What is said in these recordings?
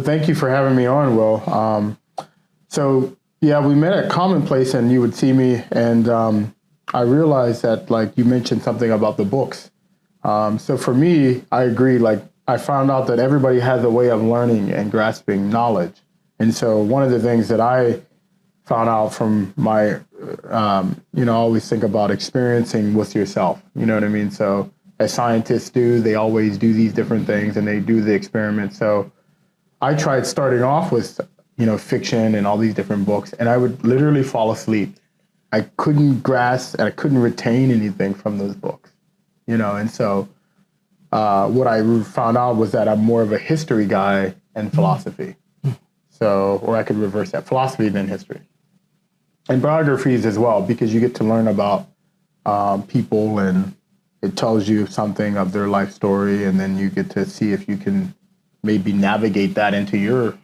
thank you for having me on, Will. Yeah, we met at Commonplace and you would see me, and I realized that, like, you mentioned something about the books. So for me, I agree. Like, I found out that everybody has a way of learning and grasping knowledge. And so one of the things that I found out from my, I always think about experiencing with yourself. You know what I mean? So as scientists do, they always do these different things and they do the experiments. So I tried starting off with, fiction and all these different books, and I would literally fall asleep. I couldn't grasp and I couldn't retain anything from those books, and so what I found out was that I'm more of a history guy and philosophy. So, or I could reverse that, philosophy than history. And biographies as well, because you get to learn about people and it tells you something of their life story, and then you get to see if you can maybe navigate that into your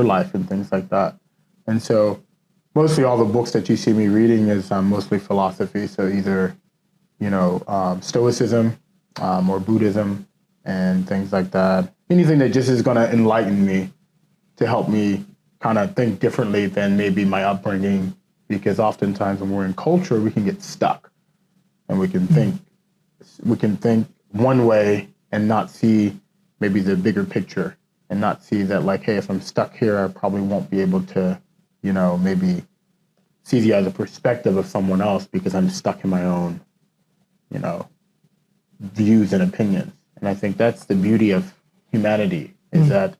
life and things like that. And so mostly all the books that you see me reading is mostly philosophy. So either, Stoicism or Buddhism and things like that. Anything that just is going to enlighten me to help me kind of think differently than maybe my upbringing. Because oftentimes when we're in culture, we can get stuck and we can think one way and not see maybe the bigger picture, and not see that, like, hey, if I'm stuck here, I probably won't be able to, maybe see the other perspective of someone else because I'm stuck in my own, views and opinions. And I think that's the beauty of humanity, is that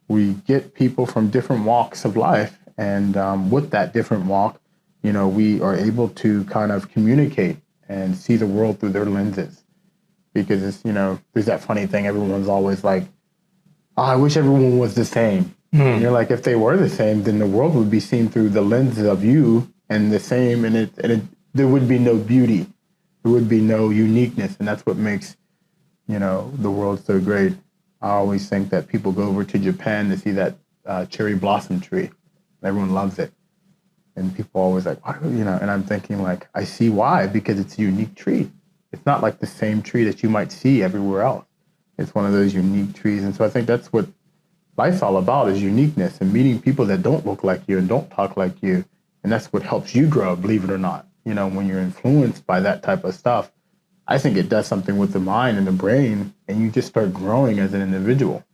we get people from different walks of life. And with that different walk, we are able to kind of communicate and see the world through their lenses. Because it's, there's that funny thing. Everyone's always like, oh, I wish everyone was the same. And you're like, if they were the same, then the world would be seen through the lenses of you and the same, and there would be no beauty. There would be no uniqueness. And that's what makes, the world so great. I always think that people go over to Japan to see that cherry blossom tree. Everyone loves it. And people are always like, why? And I'm thinking, like, I see why, because it's a unique tree. It's not like the same tree that you might see everywhere else. It's one of those unique trees. And so I think that's what life's all about, is uniqueness and meeting people that don't look like you and don't talk like you. And that's what helps you grow, believe it or not. When you're influenced by that type of stuff, I think it does something with the mind and the brain, and you just start growing as an individual,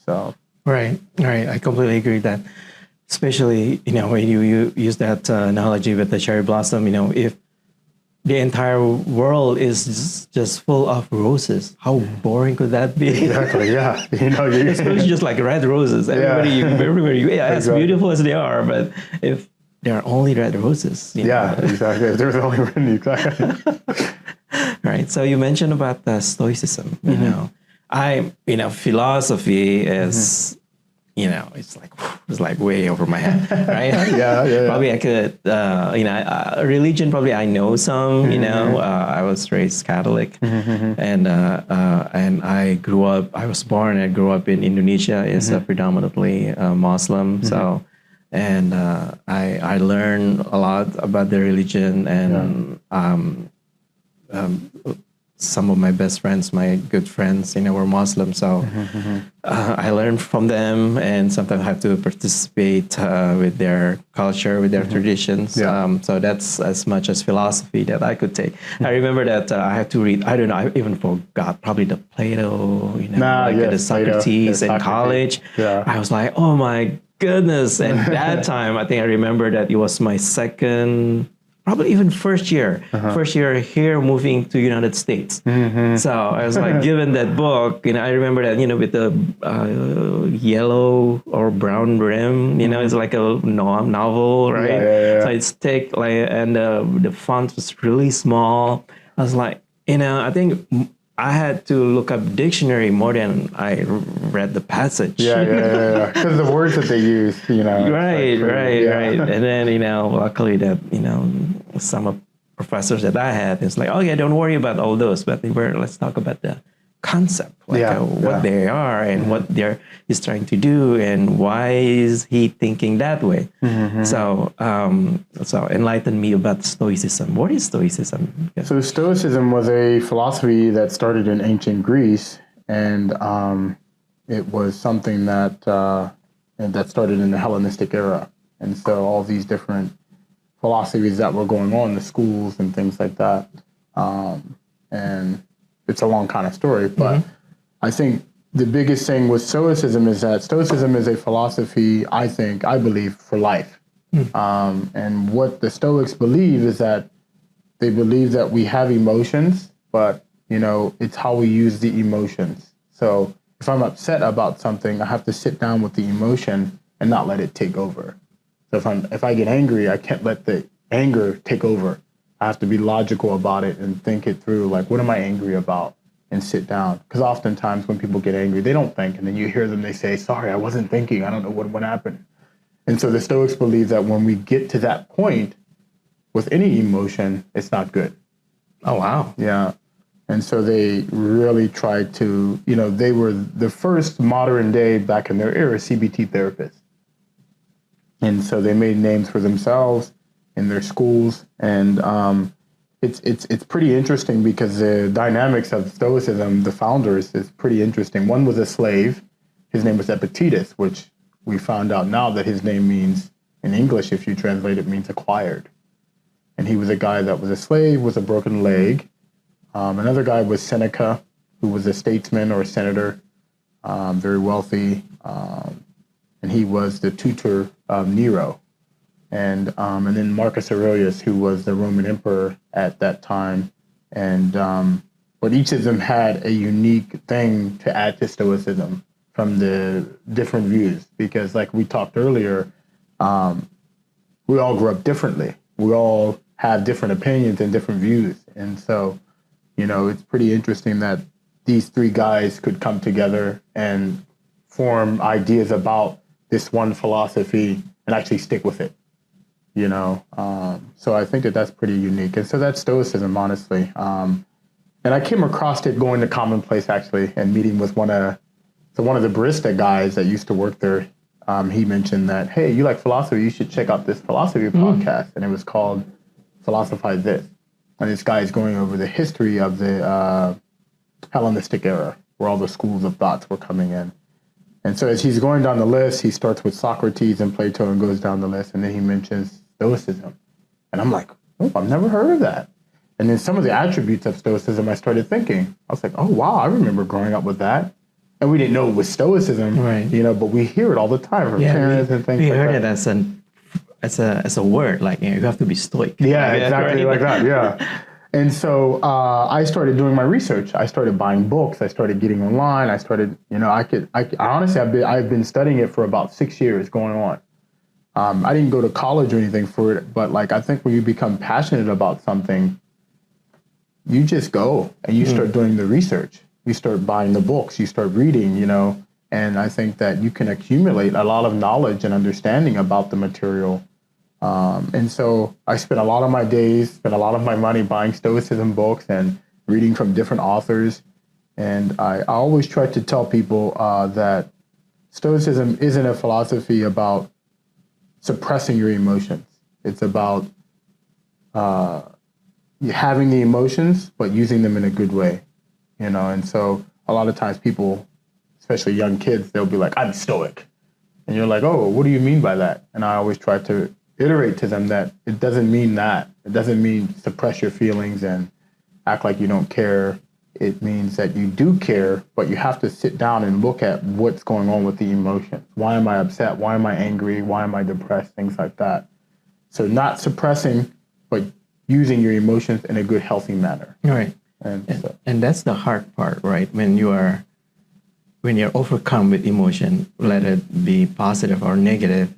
so. Right. I completely agree with that. Especially, when you use that analogy with the cherry blossom, if the entire world is just full of roses, how boring could that be? Exactly, yeah. Especially just like red roses. Everywhere you as beautiful as they are, but if there are only red roses. Exactly. If there's only red, exactly. Right. So you mentioned about the Stoicism. Philosophy is, it's like way over my head, right? Yeah. Probably I could, religion. Probably I know some. I was raised Catholic, and I grew up. I was born and I grew up in Indonesia. It's predominantly Muslim. So. And I learned a lot about the religion, and some of my best friends, my good friends, were Muslim. So I learned from them, and sometimes I have to participate with their culture, with their traditions. So that's as much as philosophy that I could take. I remember that I had to read, I don't know, I even forgot, probably the Plato, the Socrates in college. I was like, oh my goodness. And that time, I think I remember that it was my second, probably even first year here moving to United States. So I was like given that book, I remember that, with the yellow or brown rim, it's like a novel, right? So it's thick, and the font was really small. I was like, I think I had to look up dictionary more than I read the passage. Because the words that they use, Right. And then, luckily that, some of professors that I had, it's like, okay, don't worry about all those, but let's talk about the concept, what they are and what he's trying to do and why is he thinking that way. So enlighten me about Stoicism. What is Stoicism? So Stoicism was a philosophy that started in ancient Greece, and it was something that started in the Hellenistic era. And so all these different philosophies that were going on in the schools and things like that. And it's a long kind of story, but I think the biggest thing with Stoicism is that Stoicism is a philosophy, I believe, for life. And what the Stoics believe is that they believe that we have emotions, but, it's how we use the emotions. So if I'm upset about something, I have to sit down with the emotion and not let it take over. So if I get angry, I can't let the anger take over. I have to be logical about it and think it through. Like, what am I angry about? And sit down. Because oftentimes when people get angry, they don't think. And then you hear them, they say, sorry, I wasn't thinking. I don't know what happened. And so the Stoics believe that when we get to that point with any emotion, it's not good. Oh, wow. Yeah. And so they really tried to, they were the first modern day, back in their era, CBT therapists. And so they made names for themselves in their schools. And it's pretty interesting because the dynamics of Stoicism, the founders, is pretty interesting. One was a slave. His name was Epictetus, which we found out now that his name means, in English, if you translate it, means acquired. And he was a guy that was a slave with a broken leg. Another guy was Seneca, who was a statesman or a senator, very wealthy. And he was the tutor of Nero. And then Marcus Aurelius, who was the Roman emperor at that time. And but each of them had a unique thing to add to Stoicism from the different views. Because like we talked earlier, we all grew up differently. We all have different opinions and different views. And so, it's pretty interesting that these three guys could come together and form ideas about this one philosophy and actually stick with it. So I think that's pretty unique. And so that's Stoicism, honestly. And I came across it going to Commonplace, actually, and meeting with one of the barista guys that used to work there. He mentioned that, hey, you like philosophy, you should check out this philosophy podcast. And it was called Philosophize This. And this guy is going over the history of the Hellenistic era, where all the schools of thoughts were coming in. And so as he's going down the list, he starts with Socrates and Plato and goes down the list. And then he mentions Stoicism. And I'm like, oh, I've never heard of that. And then some of the attributes of Stoicism, I started thinking. I was like, oh, wow, I remember growing up with that. And we didn't know it was Stoicism, right? But we hear it all the time from parents and things like that. We heard it as a word, like, you have to be stoic. Yeah, exactly like that, yeah. And so I started doing my research. I started buying books. I started getting online. I started, I honestly, I've been studying it for about 6 years going on. I didn't go to college or anything for it, but like, I think when you become passionate about something, you just go and you start doing the research. You start buying the books, you start reading, and I think that you can accumulate a lot of knowledge and understanding about the material. And so I spent a lot of my days, spent a lot of my money buying Stoicism books and reading from different authors. And I always try to tell people that Stoicism isn't a philosophy about suppressing your emotions. It's about having the emotions, but using them in a good way, And so a lot of times people, especially young kids, they'll be like, I'm stoic. And you're like, oh, what do you mean by that? And I always try to iterate to them that it doesn't mean that. It doesn't mean suppress your feelings and act like you don't care. It means that you do care, but you have to sit down and look at what's going on with the emotions. Why am I upset? Why am I angry? Why am I depressed? Things like that. So not suppressing, but using your emotions in a good, healthy manner. Right. And that's the hard part, right? When you're overcome with emotion, let it be positive or negative,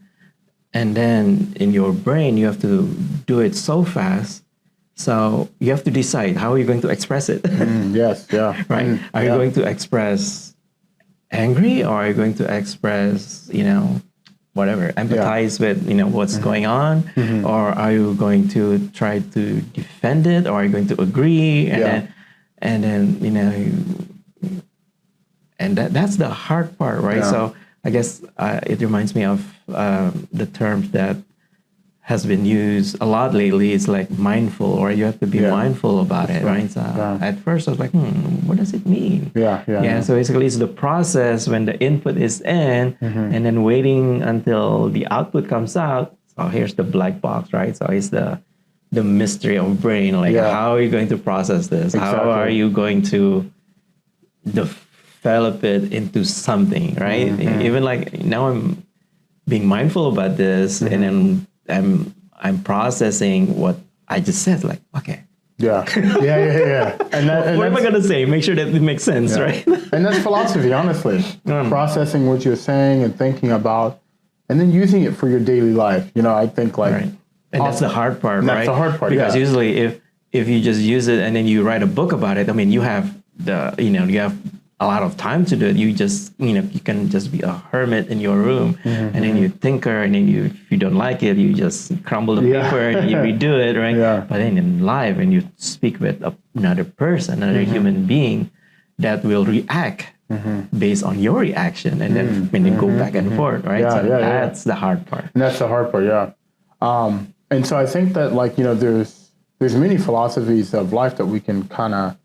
and then in your brain, you have to do it so fast. So you have to decide how you're going to express it. Yes, yeah. Right? Are you going to express angry, or are you going to express, whatever, empathize with, what's going on? Or are you going to try to defend it, or are you going to agree? And then and that's the hard part, right? So I guess it reminds me of the terms that has been used a lot lately. It's like mindful, or you have to be mindful about it, right? So at first I was like, what does it mean? Yeah. So basically it's the process when the input is in, and then waiting until the output comes out. So here's the black box, right? So it's the mystery of brain. Like, how are you going to process this? Exactly. How are you going to develop it into something, right? Even like now I'm being mindful about this, and then I'm processing what I just said. Like, okay, yeah. And what am I gonna say? Make sure that it makes sense, right? And that's philosophy, honestly. Processing what you're saying and thinking about, and then using it for your daily life. You know, I think like, and that's the hard part, right? That's the hard part, because usually if you just use it and then you write a book about it, I mean, you have you have a lot of time to do it. You just, you can just be a hermit in your room, and then you tinker, and then if you don't like it, you just crumble the paper and you redo it, right? But then in live, when you speak with another person, another human being, that will react based on your reaction, and then when they go back and forth, right? That's the hard part. And that's the hard part, and so I think that, like, there's many philosophies of life that we can kind of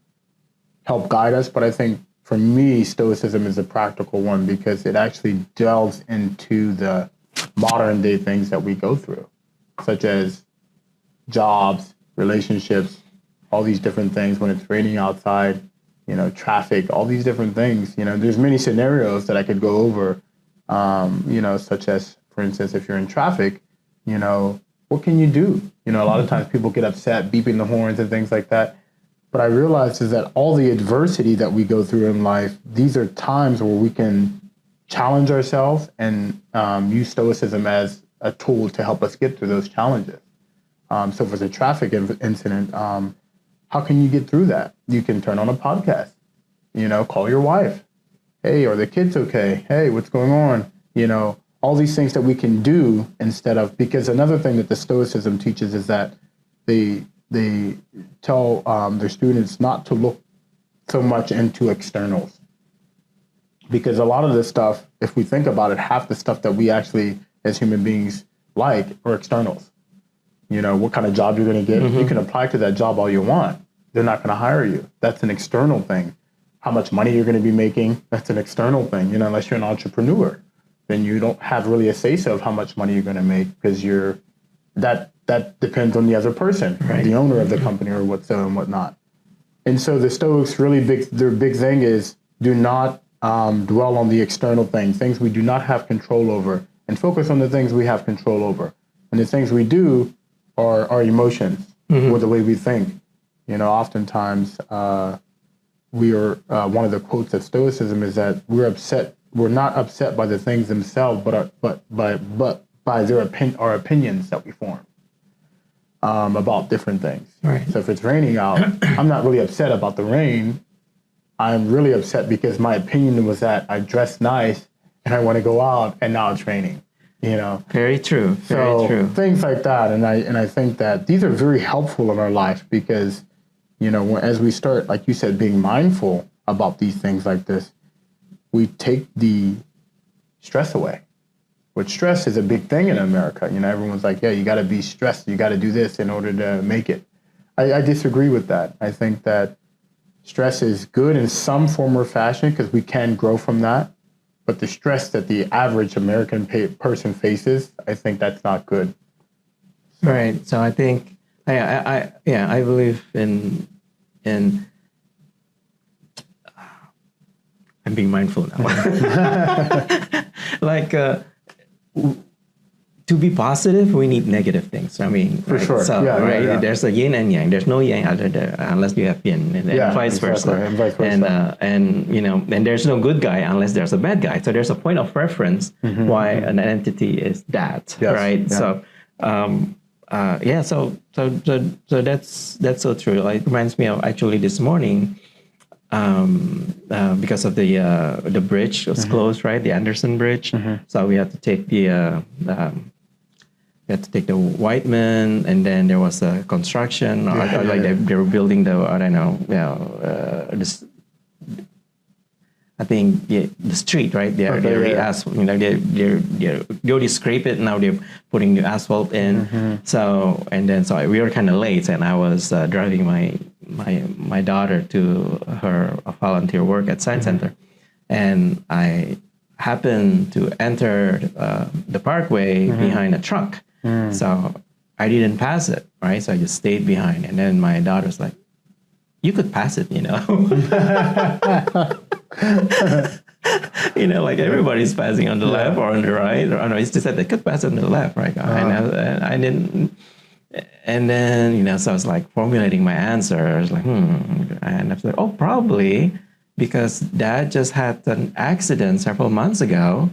help guide us, but I think for me, Stoicism is a practical one because it actually delves into the modern day things that we go through, such as jobs, relationships, all these different things. When it's raining outside, traffic, all these different things. There's many scenarios that I could go over, such as, for instance, if you're in traffic, what can you do? A lot of times people get upset, beeping the horns and things like that. What I realized is that all the adversity that we go through in life, these are times where we can challenge ourselves and use Stoicism as a tool to help us get through those challenges. So if it's a traffic incident, how can you get through that? You can turn on a podcast, call your wife. Hey, are the kids okay? Hey, what's going on? All these things that we can do instead of, because another thing that the Stoicism teaches is that they tell their students not to look so much into externals. Because a lot of this stuff, if we think about it, half the stuff that we actually, as human beings, like are externals. What kind of job you're going to get. You can apply to that job all you want. They're not going to hire you. That's an external thing. How much money you're going to be making, that's an external thing. Unless you're an entrepreneur, then you don't have really a say-so of how much money you're going to make, because that depends on the other person, the owner of the company or whatnot. And so the Stoics their big thing is do not dwell on the external things we do not have control over, and focus on the things we have control over. And the things we do are our emotions, or the way we think. Oftentimes we are, one of the quotes of Stoicism is that we're not upset by the things themselves, but by our opinions that we form about different things. Right. So if it's raining out, I'm not really upset about the rain. I'm really upset because my opinion was that I dressed nice and I want to go out, and now it's raining. Very true. Very true. Things like that, and I think that these are very helpful in our life because, as we start, like you said, being mindful about these things like this, we take the stress away. Which stress is a big thing in America. Everyone's like, yeah, you got to be stressed. You got to do this in order to make it. I disagree with that. I think that stress is good in some form or fashion because we can grow from that. But the stress that the average American person faces, I think that's not good. Right. So I think, I believe in. I'm being mindful now. Like. To be positive, we need negative things. I mean, for sure. So, there's a yin and yang. There's no yang unless you have yin, and vice versa. And vice versa. And there's no good guy unless there's a bad guy. So there's a point of reference why an entity is that, right? Yeah. So that's so true. It reminds me of actually this morning. Because of the bridge was closed, right? The Anderson Bridge. So we had to take the Whiteman, and then there was a construction. They were building the I think the street, right? They asphalt, they already scrape it. Now they're putting new asphalt in. So we were kind of late, and I was driving my daughter to her volunteer work at Science Center, and I happened to enter the parkway behind a truck. So I didn't pass it, right? So I just stayed behind, and then my daughter's like, "You could pass it, you know." Like everybody's passing on the left or on the right. Or no, it's just that they could pass on the left, right? I didn't. And then, so I was like formulating my answer. I was like, and I was like, oh, probably because Dad just had an accident several months ago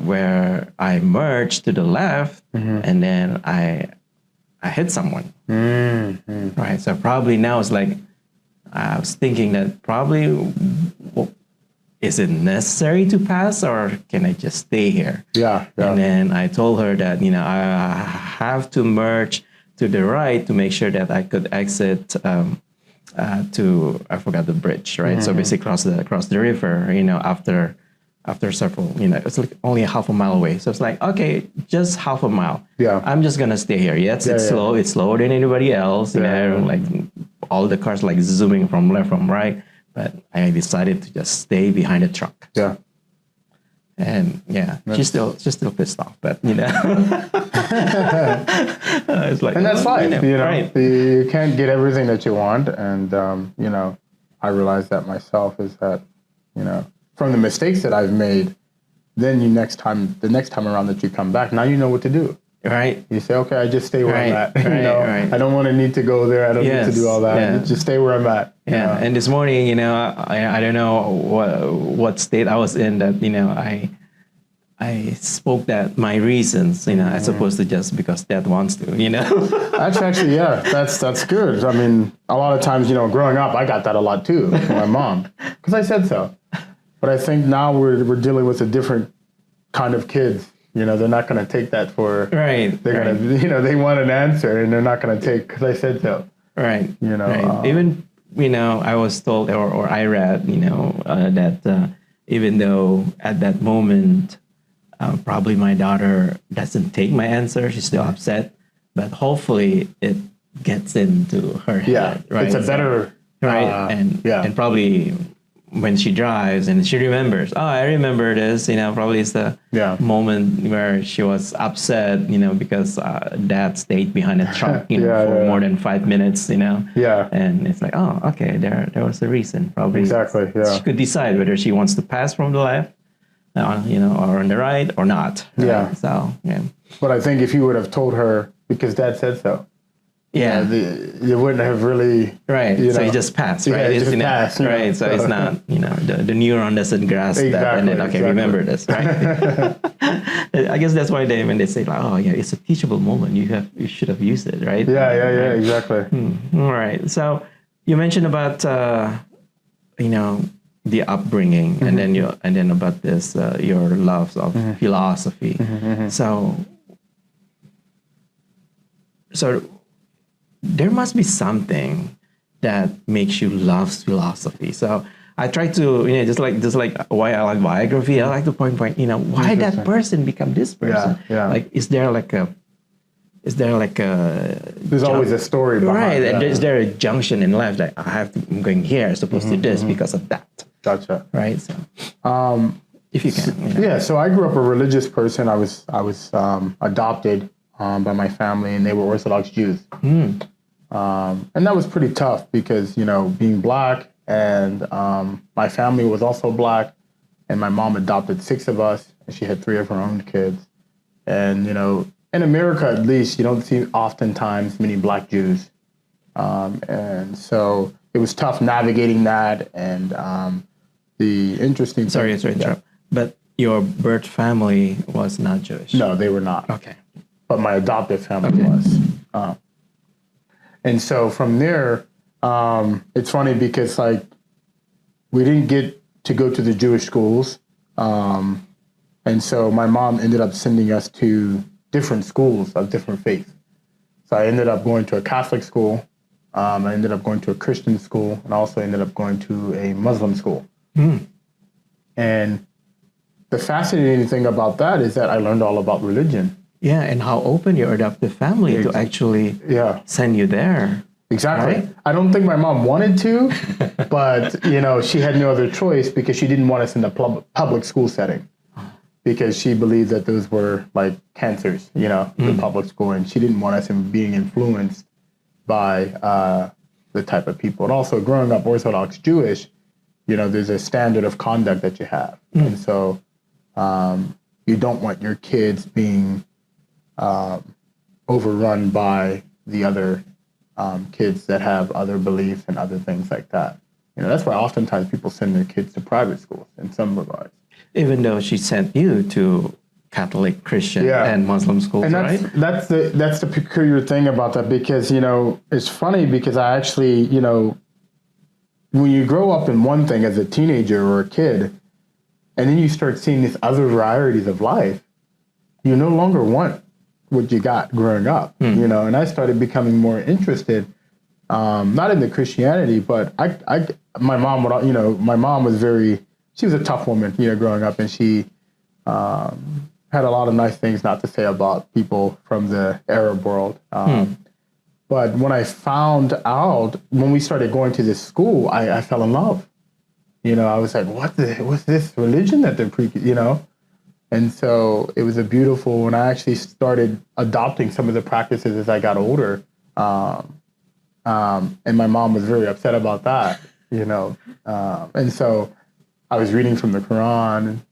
where I merged to the left and then I hit someone. Right. So probably now it's like, I was thinking that probably, is it necessary to pass or can I just stay here? Yeah. And then I told her that, I have to merge to the right to make sure that I could exit to, I forgot the bridge, right? So basically cross the river, after several, it's like only a half a mile away. So it's like, okay, just half a mile. Yeah. I'm just going to stay here. Yes, it's slow. It's slower than anybody else. Like all the cars like zooming from left, from right. But I decided to just stay behind the truck. Yeah. And she's still pissed off, but it's like, and that's fine. Right. You can't get everything that you want. And, I realized that myself is that, from the mistakes that I've made, then the next time around that you come back, now you know what to do. Right. You say, okay, I just stay where I'm at. I don't want to need to go there. I don't need to do all that. Yeah. Just stay where I'm at. Yeah. And this morning, I don't know what state I was in that, I spoke that my reasons, as opposed to just because Dad wants to, That's actually, that's good. I mean, a lot of times, growing up, I got that a lot too from my mom because I said so. But I think now we're dealing with a different kind of kids. They're not going to take that for right. They're going to, they want an answer, and they're not going to take because I said so. Right. Right. Even I was told or I read, that even though at that moment probably my daughter doesn't take my answer, she's still upset, but hopefully it gets into her head. Right. It's a better and probably when she drives and she remembers, I remember this, probably it's the moment where she was upset, because Dad stayed behind a truck, for more than 5 minutes, Yeah. And it's like, oh, okay, there was a reason. Probably exactly. Yeah. She could decide whether she wants to pass from the left, or on the right or not. Yeah. So, yeah. But I think if you would have told her because Dad said so. Yeah, you wouldn't have really right. So you just pass, right? Yeah, just pass, right? So it's not, the neuron doesn't grasp that, and then remember this, right? I guess that's why when they say like, oh yeah, it's a teachable moment. You should have used it, right? Yeah, exactly. All right. So you mentioned about the upbringing, and then about this your loves of philosophy. So there must be something that makes you love philosophy. So I try to, just like why I like biography, I like to point, why that person become this person. Yeah. Like, is there there's always a story behind right? And is there a junction in life that I'm going here as opposed to this because of that? Gotcha. Right. So, if you can. Yeah. So I grew up a religious person. I was adopted by my family, and they were Orthodox Jews. And that was pretty tough because, being Black and my family was also Black, and my mom adopted 6 of us, and she had 3 of her own kids. And, in America, at least, you don't see oftentimes many Black Jews. And so it was tough navigating that. And the interesting Sorry to interrupt, but your birth family was not Jewish? No, they were not. Okay. But my adoptive family was. And so from there, it's funny because we didn't get to go to the Jewish schools. And so my mom ended up sending us to different schools of different faiths. So I ended up going to a Catholic school. I ended up going to a Christian school, and also ended up going to a Muslim school. And the fascinating thing about that is that I learned all about religion. Yeah, and how open your adoptive family to actually send you there. Exactly. Right? I don't think my mom wanted to, but she had no other choice because she didn't want us in the public school setting, because she believed that those were like cancers, the public school, and she didn't want us being influenced by the type of people. And also, growing up Orthodox Jewish, there's a standard of conduct that you have, and so you don't want your kids being overrun by the other kids that have other beliefs and other things like that. That's why oftentimes people send their kids to private schools in some regards. Even though she sent you to Catholic, Christian, and Muslim schools, and right? That's the peculiar thing about that, because it's funny, because I actually when you grow up in one thing as a teenager or a kid, and then you start seeing these other varieties of life, you no longer want what you got growing up, and I started becoming more interested, not in the Christianity, but my mom would, my mom was she was a tough woman, growing up, and she had a lot of nice things not to say about people from the Arab world. But when I found out, when we started going to this school, I fell in love. I was like, what's this religion that they're preaching, And so it was a beautiful, and I actually started adopting some of the practices as I got older. And my mom was very upset about that, And so I was reading from the Quran,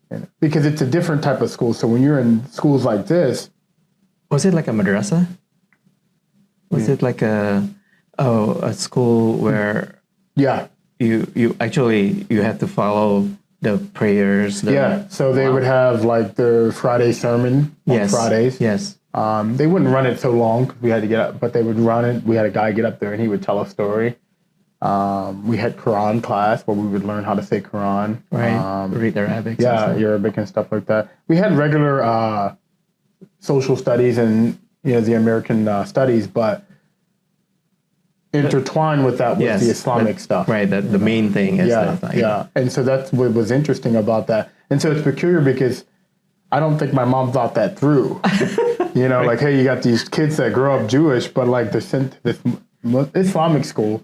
because it's a different type of school. So when you're in schools like this. Was it like a madrasa? Was it like a school where you actually had to follow the prayers? So they would have like their Friday sermon on Fridays. Yes. They wouldn't run it so long because we had to get up, but they would run it. We had a guy get up there and he would tell a story. We had Quran class where we would learn how to say Quran. Right. Read Arabic. Arabic and stuff like that. We had regular social studies and the American studies, but intertwined with that was the Islamic stuff. Right, the main thing is that. Yeah, and so that's what was interesting about that. And so it's peculiar because I don't think my mom thought that through. Right. Like, hey, you got these kids that grow up Jewish, but like they're sent to this Islamic school,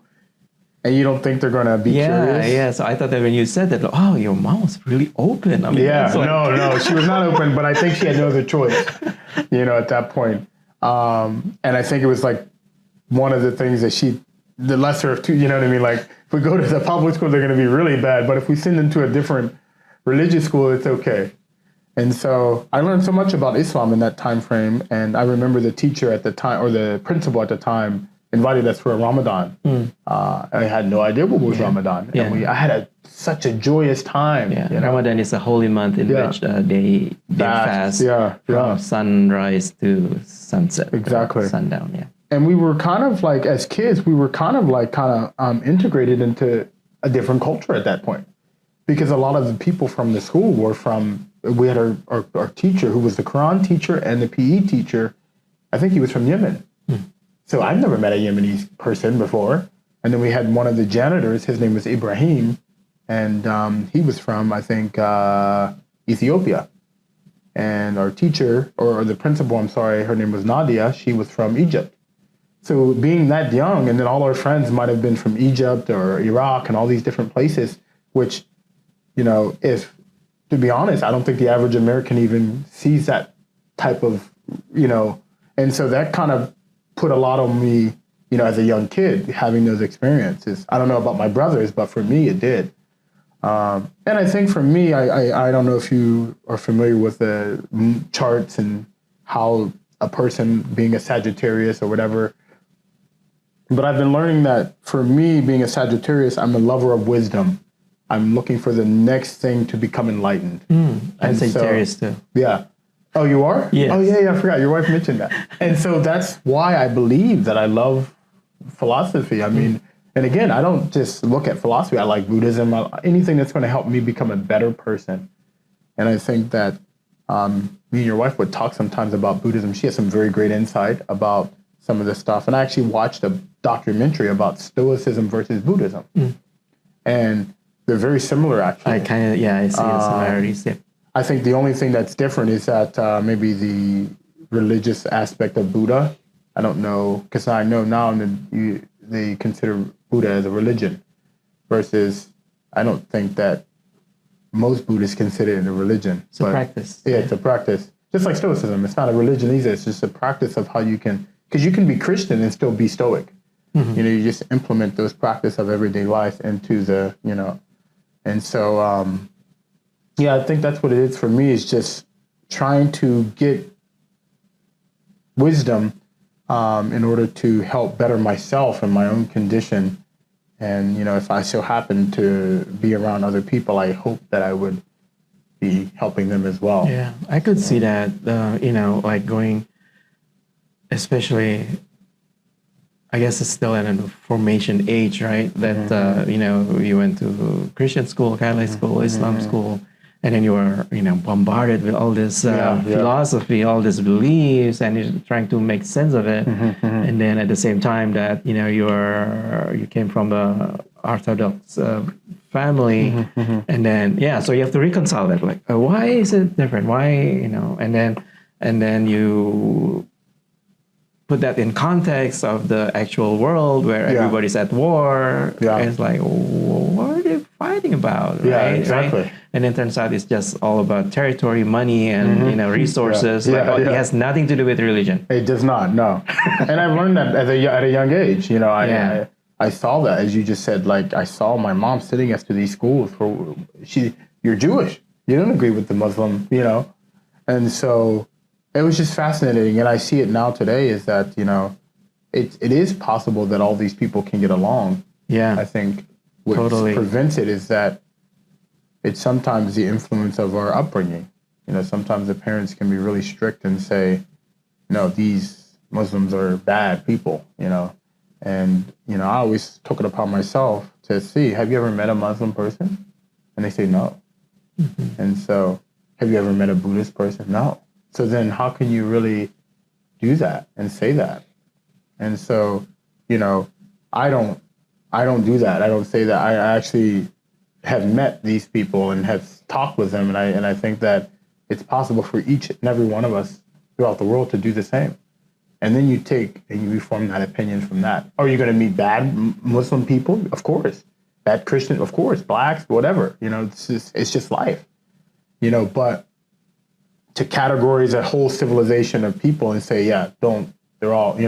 and you don't think they're going to be curious. Yeah, so I thought that when you said that, your mom was really open. I mean, no, she was not open, but I think she had no other choice, at that point. And I think it was like one of the things that the lesser of two, you know what I mean? Like, if we go to the public school, they're going to be really bad, but if we send them to a different religious school, it's okay. And so I learned so much about Islam in that time frame, and I remember the teacher at the time, or the principal at the time, invited us for a Ramadan. I had no idea what was Ramadan. And I had such a joyous time. Ramadan is a holy month in which they fast from sunrise to sunset. Exactly. Sundown, And we were kind of like, as kids, integrated into a different culture at that point. Because a lot of the people from the school we had our teacher who was the Quran teacher and the PE teacher. I think he was from Yemen. So I've never met a Yemeni person before. And then we had one of the janitors, his name was Ibrahim, and he was from, I think, Ethiopia. And our teacher, or the principal, I'm sorry, her name was Nadia, she was from Egypt. So being that young, and then all our friends might have been from Egypt or Iraq and all these different places, which, if, to be honest, I don't think the average American even sees that type of, and so that kind of put a lot on me, as a young kid, having those experiences. I don't know about my brothers, but for me, it did. And I think for me, I don't know if you are familiar with the charts and how a person being a Sagittarius or whatever, but I've been learning that for me, being a Sagittarius, I'm a lover of wisdom. I'm looking for the next thing to become enlightened. I'm Sagittarius too. Yeah. Oh, you are? Yes. Oh, yeah, I forgot. Your wife mentioned that. And so that's why I believe that I love philosophy. I mean, and again, I don't just look at philosophy. I like Buddhism, anything that's going to help me become a better person. And I think that me and your wife would talk sometimes about Buddhism. She has some very great insight about some of this stuff. And I actually watched a documentary about Stoicism versus Buddhism. And They're very similar, actually. I see the similarities. Yeah. I think the only thing that's different is that maybe the religious aspect of Buddha. I don't know, because I know now they consider Buddha as a religion, versus I don't think that most Buddhists consider it a religion. It's a practice. Yeah, it's a practice. Just like Stoicism, it's not a religion either. It's just a practice of how you can, because you can be Christian and still be Stoic. You know, you just implement those practice of everyday life into the, and so, I think that's what it is for me, is just trying to get wisdom in order to help better myself and my own condition. And, if I so happen to be around other people, I hope that I would be helping them as well. Yeah, I could see that, like going, especially, I guess it's still in a formation age, right? That, you went to Christian school, Catholic school, Islam school, and then you were, bombarded with all this philosophy, all these beliefs, and you're trying to make sense of it. And then at the same time that, you came from the Orthodox family, and then, so you have to reconcile that. Like, why is it different? Why, and then you put that in context of the actual world where everybody's at war. And it's like, what are they fighting about? Right? Yeah, exactly. Right? And then turns out it's just all about territory, money, and resources. It has nothing to do with religion. It does not, no. And I've learned that at a young age. I saw that, as you just said. Like, I saw my mom sitting next to these schools. You're Jewish. You don't agree with the Muslim, and so it was just fascinating. And I see it now today is that, it is possible that all these people can get along. Yeah. I think what prevents it is that it's sometimes the influence of our upbringing. Sometimes the parents can be really strict and say, no, these Muslims are bad people, And, I always took it upon myself to see, have you ever met a Muslim person? And they say no. And so, have you ever met a Buddhist person? No. So then how can you really do that and say that? And so, I don't do that. I don't say that. I actually have met these people and have talked with them. And I think that it's possible for each and every one of us throughout the world to do the same. And then you take and you form that opinion from that. Are you going to meet bad Muslim people? Of course. Bad Christian? Of course. Blacks? Whatever. It's just life. But to categorize a whole civilization of people and say, they're all,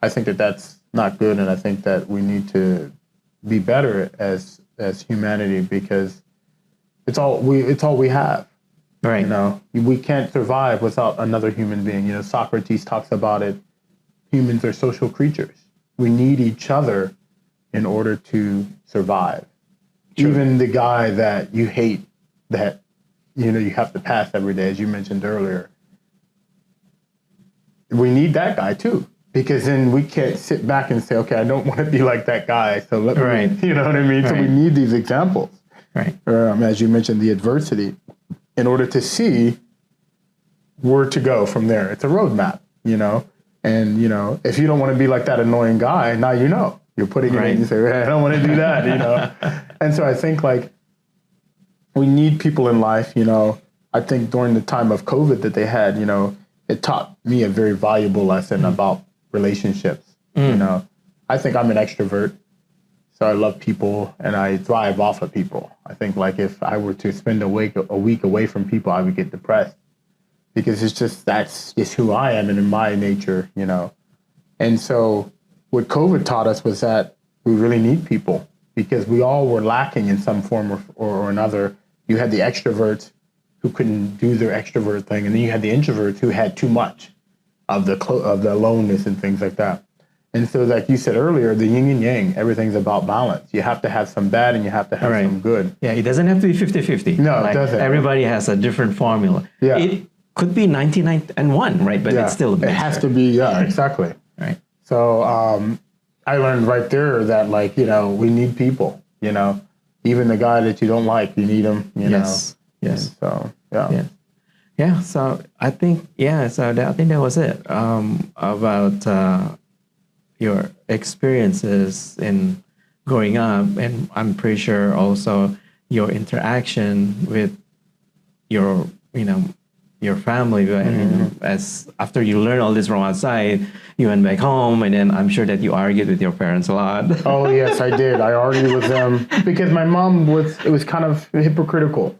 I think that that's not good. And I think that we need to be better as humanity, because it's all we have. Right. We can't survive without another human being. Socrates talks about it. Humans are social creatures. We need each other in order to survive. True. Even the guy that you hate, that, you have to pass every day, as you mentioned earlier. We need that guy too, because then we can't sit back and say, okay, I don't want to be like that guy. So let me, you know what I mean? Right. So we need these examples. Right. As you mentioned, the adversity, in order to see where to go from there. It's a roadmap, and, if you don't want to be like that annoying guy, now you're putting it in and you say, hey, I don't want to do that, And so I think we need people in life, I think during the time of COVID that they had, it taught me a very valuable lesson about relationships. I think I'm an extrovert. So I love people and I thrive off of people. I think if I were to spend a week away from people, I would get depressed, because that's just who I am and in my nature, And so what COVID taught us was that we really need people, because we all were lacking in some form or another. You had the extroverts who couldn't do their extrovert thing, and then you had the introverts who had too much of the aloneness and things like that. And so, like you said earlier, the yin and yang, everything's about balance. You have to have some bad and you have to have some good. Yeah, it doesn't have to be 50-50. No, it doesn't. Everybody has a different formula. Yeah. It could be 99-1, right? But it's still a mixture. It has to be, exactly. Right. So I learned right there that, we need people, Even the guy that you don't like, you need him, Yes. And so, Yeah. Yeah, so I think, I think that was it about your experiences in growing up, and I'm pretty sure also your interaction with your, your family, as after you learn all this from outside, you went back home, and then I'm sure that you argued with your parents a lot. Oh yes, I did. I argued with them because my mom it was kind of hypocritical.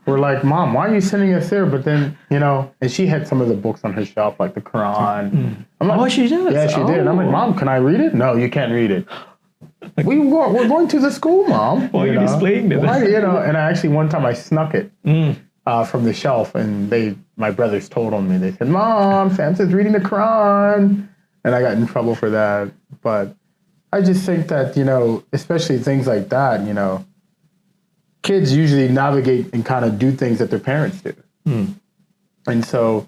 We're like, Mom, why are you sending us there? But then, and she had some of the books on her shelf, like the Quran. I'm like, She does? Yeah, she did. And I'm like, Mom, can I read it? No, you can't read it. We're going to the school, Mom. Why are you displaying it? Why, and I actually, one time I snuck it from the shelf, and my brothers told on me. They said, Mom, Samson's reading the Quran. And I got in trouble for that. But I just think that, especially things like that, kids usually navigate and kind of do things that their parents do. And so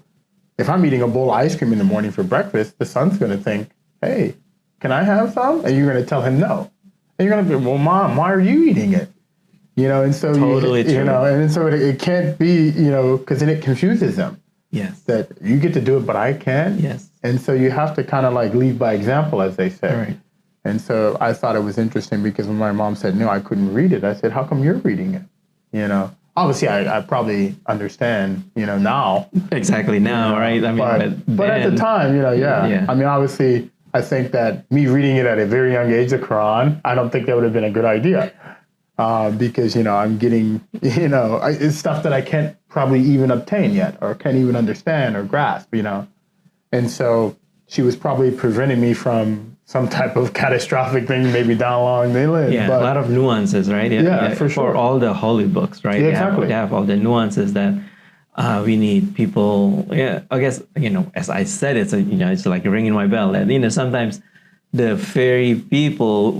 if I'm eating a bowl of ice cream in the morning for breakfast, the son's going to think, hey, can I have some? And you're going to tell him no. And you're going to be, well, Mom, why are you eating it? And so, Totally true. And so it can't be, because then it confuses them. Yes. That you get to do it, but I can't. Yes. And so you have to kind of like lead by example, as they say. Right. And so I thought it was interesting because when my mom said, no, I couldn't read it, I said, how come you're reading it? Obviously I probably understand, now. Exactly now, right? I mean, but at the time, yeah. I mean, obviously, I think that me reading it at a very young age, the Quran, I don't think that would have been a good idea. Because, I'm getting, it's stuff that I can't probably even obtain yet or can't even understand or grasp, And so she was probably preventing me from some type of catastrophic thing maybe down along the line. Yeah, but a lot of nuances, right? Yeah, for sure. For all the holy books, right? Yeah, exactly. They have all the nuances that we need people. Yeah, I guess, as I said, it's like ringing my bell. And, sometimes the very people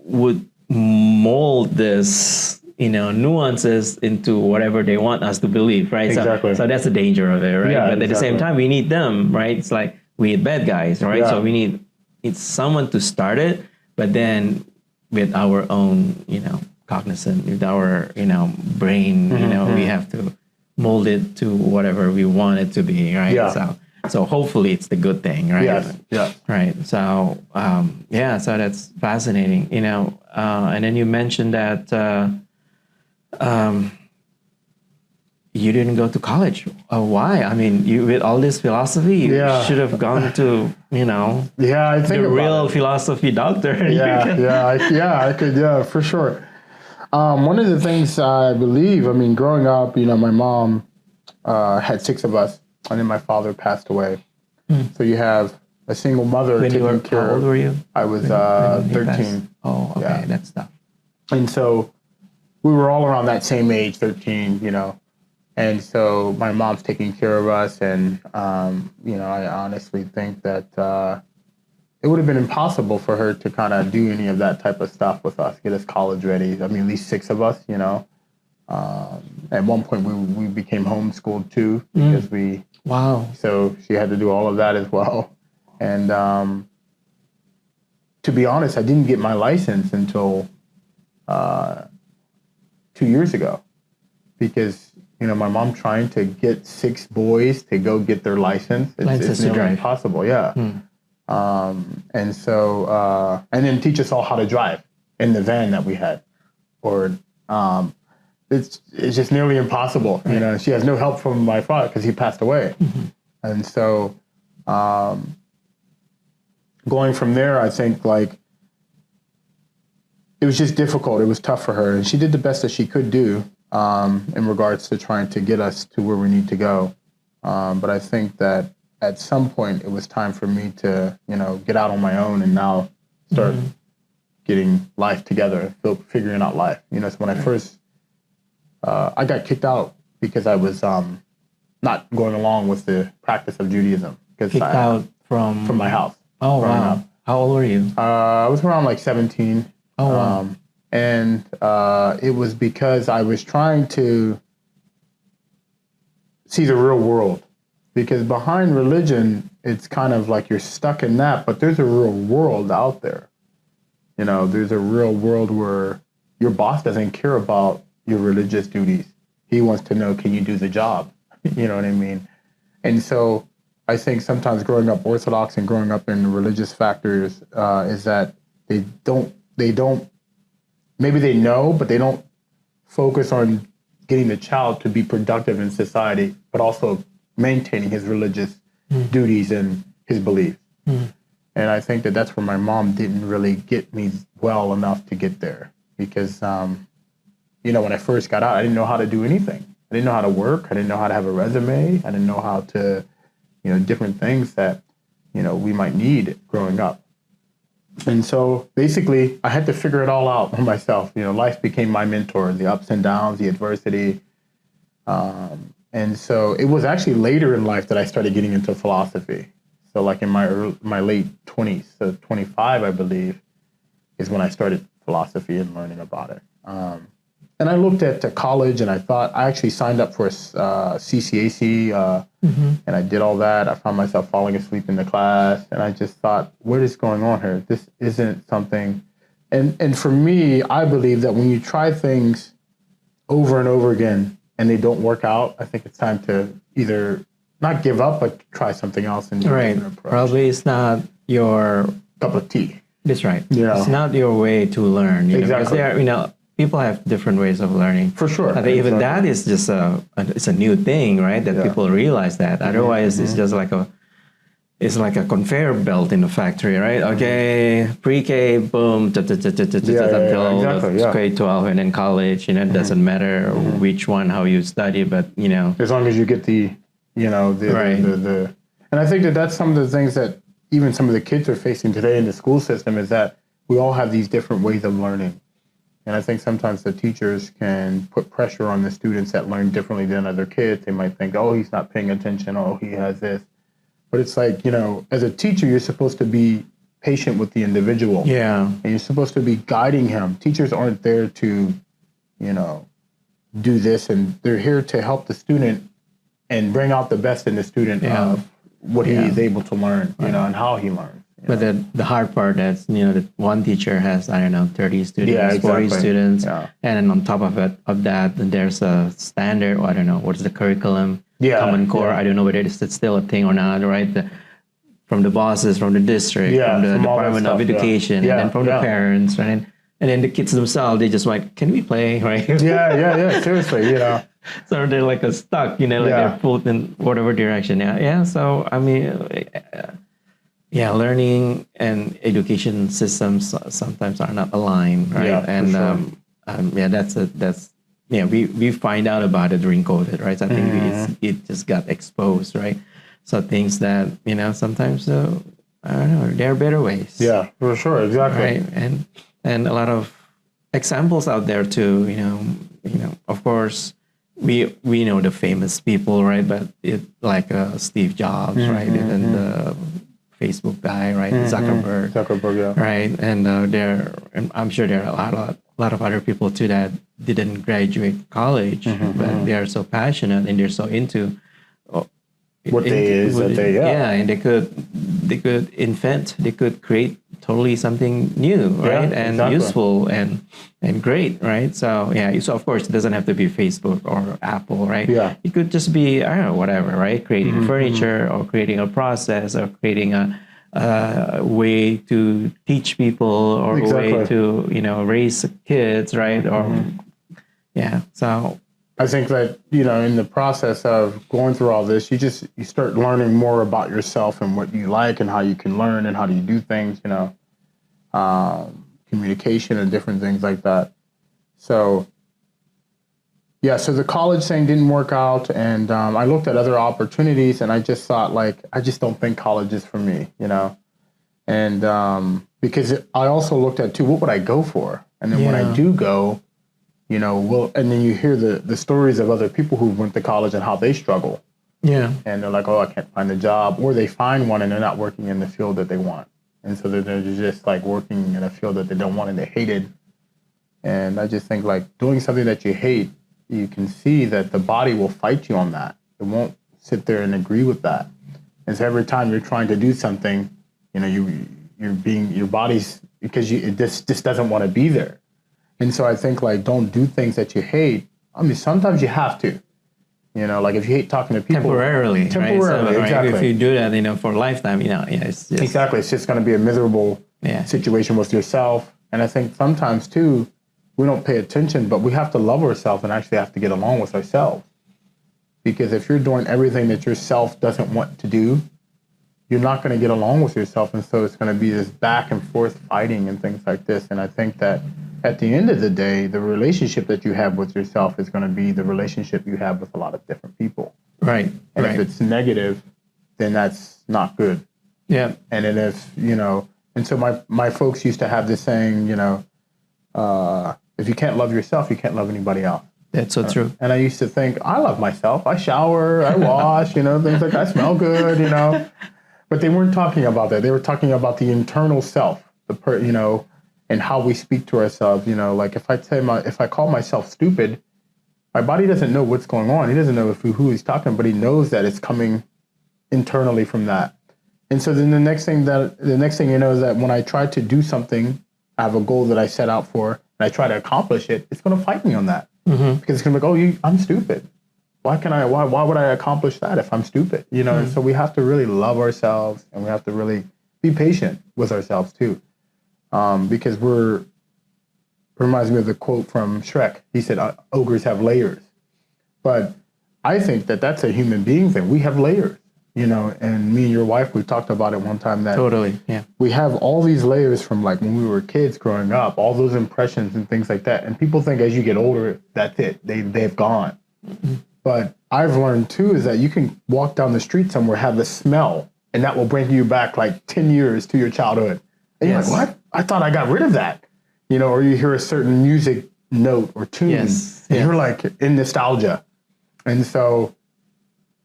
would mold this, nuances into whatever they want us to believe, right? Exactly. So that's the danger of it, right? Yeah, but at the same time, we need them, right? It's like we need bad guys, right? Yeah. So we need someone to start it, but then with our own, cognizant, with our, brain, we have to mold it to whatever we want it to be, right? Yeah. So hopefully it's the good thing, right? Yes. Yeah. Right. So so that's fascinating, and then you mentioned that you didn't go to college. Why? I mean, you with all this philosophy, you should have gone to, I think the real philosophy doctor. I could, for sure. One of the things I believe, growing up, my mom had 6 of us, and then my father passed away. So you have a single mother taking care of. How old were you? I was 13. Oh, okay, Yeah. That's tough. And so we were all around that same age, 13, And so my mom's taking care of us, and, I honestly think that it would have been impossible for her to kind of do any of that type of stuff with us, get us college ready. At least 6 of us, At one point, we became homeschooled, too, because Wow. So she had to do all of that as well. And to be honest, I didn't get my license until 2 years ago because, my mom trying to get 6 boys to go get their license. It's nearly impossible, yeah. And so, and then teach us all how to drive in the van that we had. Or it's just nearly impossible. Right. She has no help from my father because he passed away. And so going from there, I think it was just difficult. It was tough for her. And she did the best that she could do in regards to trying to get us to where we need to go. But I think that at some point it was time for me to, get out on my own and now start getting life together, figuring out life. So when I first, I got kicked out because I was not going along with the practice of Judaism. Kicked out from my house. Oh, wow. Up. How old were you? I was around 17. Oh, wow. And it was because I was trying to see the real world. Because behind religion, it's kind of like you're stuck in that, but there's a real world out there. There's a real world where your boss doesn't care about your religious duties. He wants to know, can you do the job? You know what I mean? And so I think sometimes growing up Orthodox and growing up in religious factors is that they don't, maybe they know, but they don't focus on getting the child to be productive in society, but also maintaining his religious duties and his beliefs. And I think that that's where my mom didn't really get me well enough to get there. Because, when I first got out, I didn't know how to do anything. I didn't know how to work. I didn't know how to have a resume. I didn't know how to, different things that, we might need growing up. And so basically, I had to figure it all out for myself. Life became my mentor, the ups and downs, the adversity. And so it was actually later in life that I started getting into philosophy. So like in my late 20s, so 25, I believe, is when I started philosophy and learning about it. And I looked at college, and I actually signed up for a CCAC, and I did all that. I found myself falling asleep in the class, and I just thought, what is going on here? This isn't something. And for me, I believe that when you try things over and over again and they don't work out, I think it's time to either not give up, but try something else. And right. Probably it's not your cup of tea. That's right. It's not your way to learn. Exactly. Because people have different ways of learning. For sure. Even that is just it's a new thing, right? That people realize that. Otherwise, it's just like a conveyor belt in the factory, right? Okay, pre-K, boom, until grade 12, and then college. It doesn't matter which one, how you study, but as long as you get the and I think that that's some of the things that even some of the kids are facing today in the school system, is that we all have these different ways of learning. And I think sometimes the teachers can put pressure on the students that learn differently than other kids. They might think, oh, he's not paying attention. Oh, he has this. But it's like, as a teacher, you're supposed to be patient with the individual. Yeah. And you're supposed to be guiding him. Teachers aren't there to, do this. And they're here to help the student and bring out the best in the student of what he is able to learn, and how he learns. But the hard part is, that one teacher has, 30 students, 40 students. Yeah. And then on top of that, there's a standard, or I don't know, what's the curriculum? Common Core. I don't know whether it's still a thing or not, right? From the bosses, from the district, from the Department of Education, and then from the parents, right? And then the kids themselves, they just like, can we play, right? Seriously, So they're like stuck, they're pulled in whatever direction. So, learning and education systems sometimes are not aligned, right? We find out about it during COVID, right? So I think it just got exposed, right? So things that, sometimes, I don't know, there are better ways. Yeah, for sure, exactly. Right, and a lot of examples out there too, of course, we know the famous people, right? But like Steve Jobs, right? And the Facebook guy, right? Zuckerberg, right? And and I'm sure there are a lot of other people too that didn't graduate college, but they are so passionate and they're so into and they could invent, they could create totally something new, right? And useful and great, right? So so of course it doesn't have to be Facebook or Apple, right? It could just be, I don't know, whatever, right? Creating furniture or creating a process or creating a way to teach people or a way to raise kids, right? Or so I think that in the process of going through all this, you start learning more about yourself and what you like and how you can learn and how do you do things, communication and different things like that. So so the college thing didn't work out, and I looked at other opportunities, and I just thought, I just don't think college is for me, and because I also looked at too, what would I go for? And then when I do go, and then you hear the stories of other people who went to college and how they struggle. Yeah. And they're like, oh, I can't find a job, or they find one and they're not working in the field that they want. And so they're just like working in a field that they don't want and they hate it. And I just think doing something that you hate, you can see that the body will fight you on that. It won't sit there and agree with that. And so every time you're trying to do something, your body's, because it just doesn't want to be there. And so I think don't do things that you hate. I mean, sometimes you have to, if you hate talking to people. Temporarily, right? So, exactly. If you do that, for a lifetime, it's just... Exactly. It's just going to be a miserable, situation with yourself. And I think sometimes too, we don't pay attention, but we have to love ourselves and actually have to get along with ourselves. Because if you're doing everything that yourself doesn't want to do, you're not going to get along with yourself. And so it's going to be this back and forth fighting and things like this. And I think that at the end of the day, the relationship that you have with yourself is going to be the relationship you have with a lot of different people. Right. And if it's negative, then that's not good. Yeah. And then if, and so my folks used to have this saying, if you can't love yourself, you can't love anybody else. That's so true. And I used to think, I love myself. I shower, I wash, things like that. I smell good, But they weren't talking about that. They were talking about the internal self, and how we speak to ourselves. Like if I call myself stupid, my body doesn't know what's going on. He doesn't know who he's talking, but he knows that it's coming internally from that. And so then the next thing you know is that when I try to do something, I have a goal that I set out for, and I try to accomplish it, it's going to fight me on that. Mm-hmm. Because it's going to be like, I'm stupid. Why would I accomplish that if I'm stupid? And so we have to really love ourselves, and we have to really be patient with ourselves too. Because it reminds me of the quote from Shrek. He said, ogres have layers. But I think that that's a human being thing. We have layers, and me and your wife, we talked about it one time that totally, yeah. We have all these layers from like when we were kids growing up, all those impressions and things like that. And people think as you get older, that's it. They've gone. Mm-hmm. But I've learned too is that you can walk down the street somewhere, have the smell, and that will bring you back like 10 years to your childhood. And you're like, what? I thought I got rid of that. Or you hear a certain music note or tune, and you're like in nostalgia. And so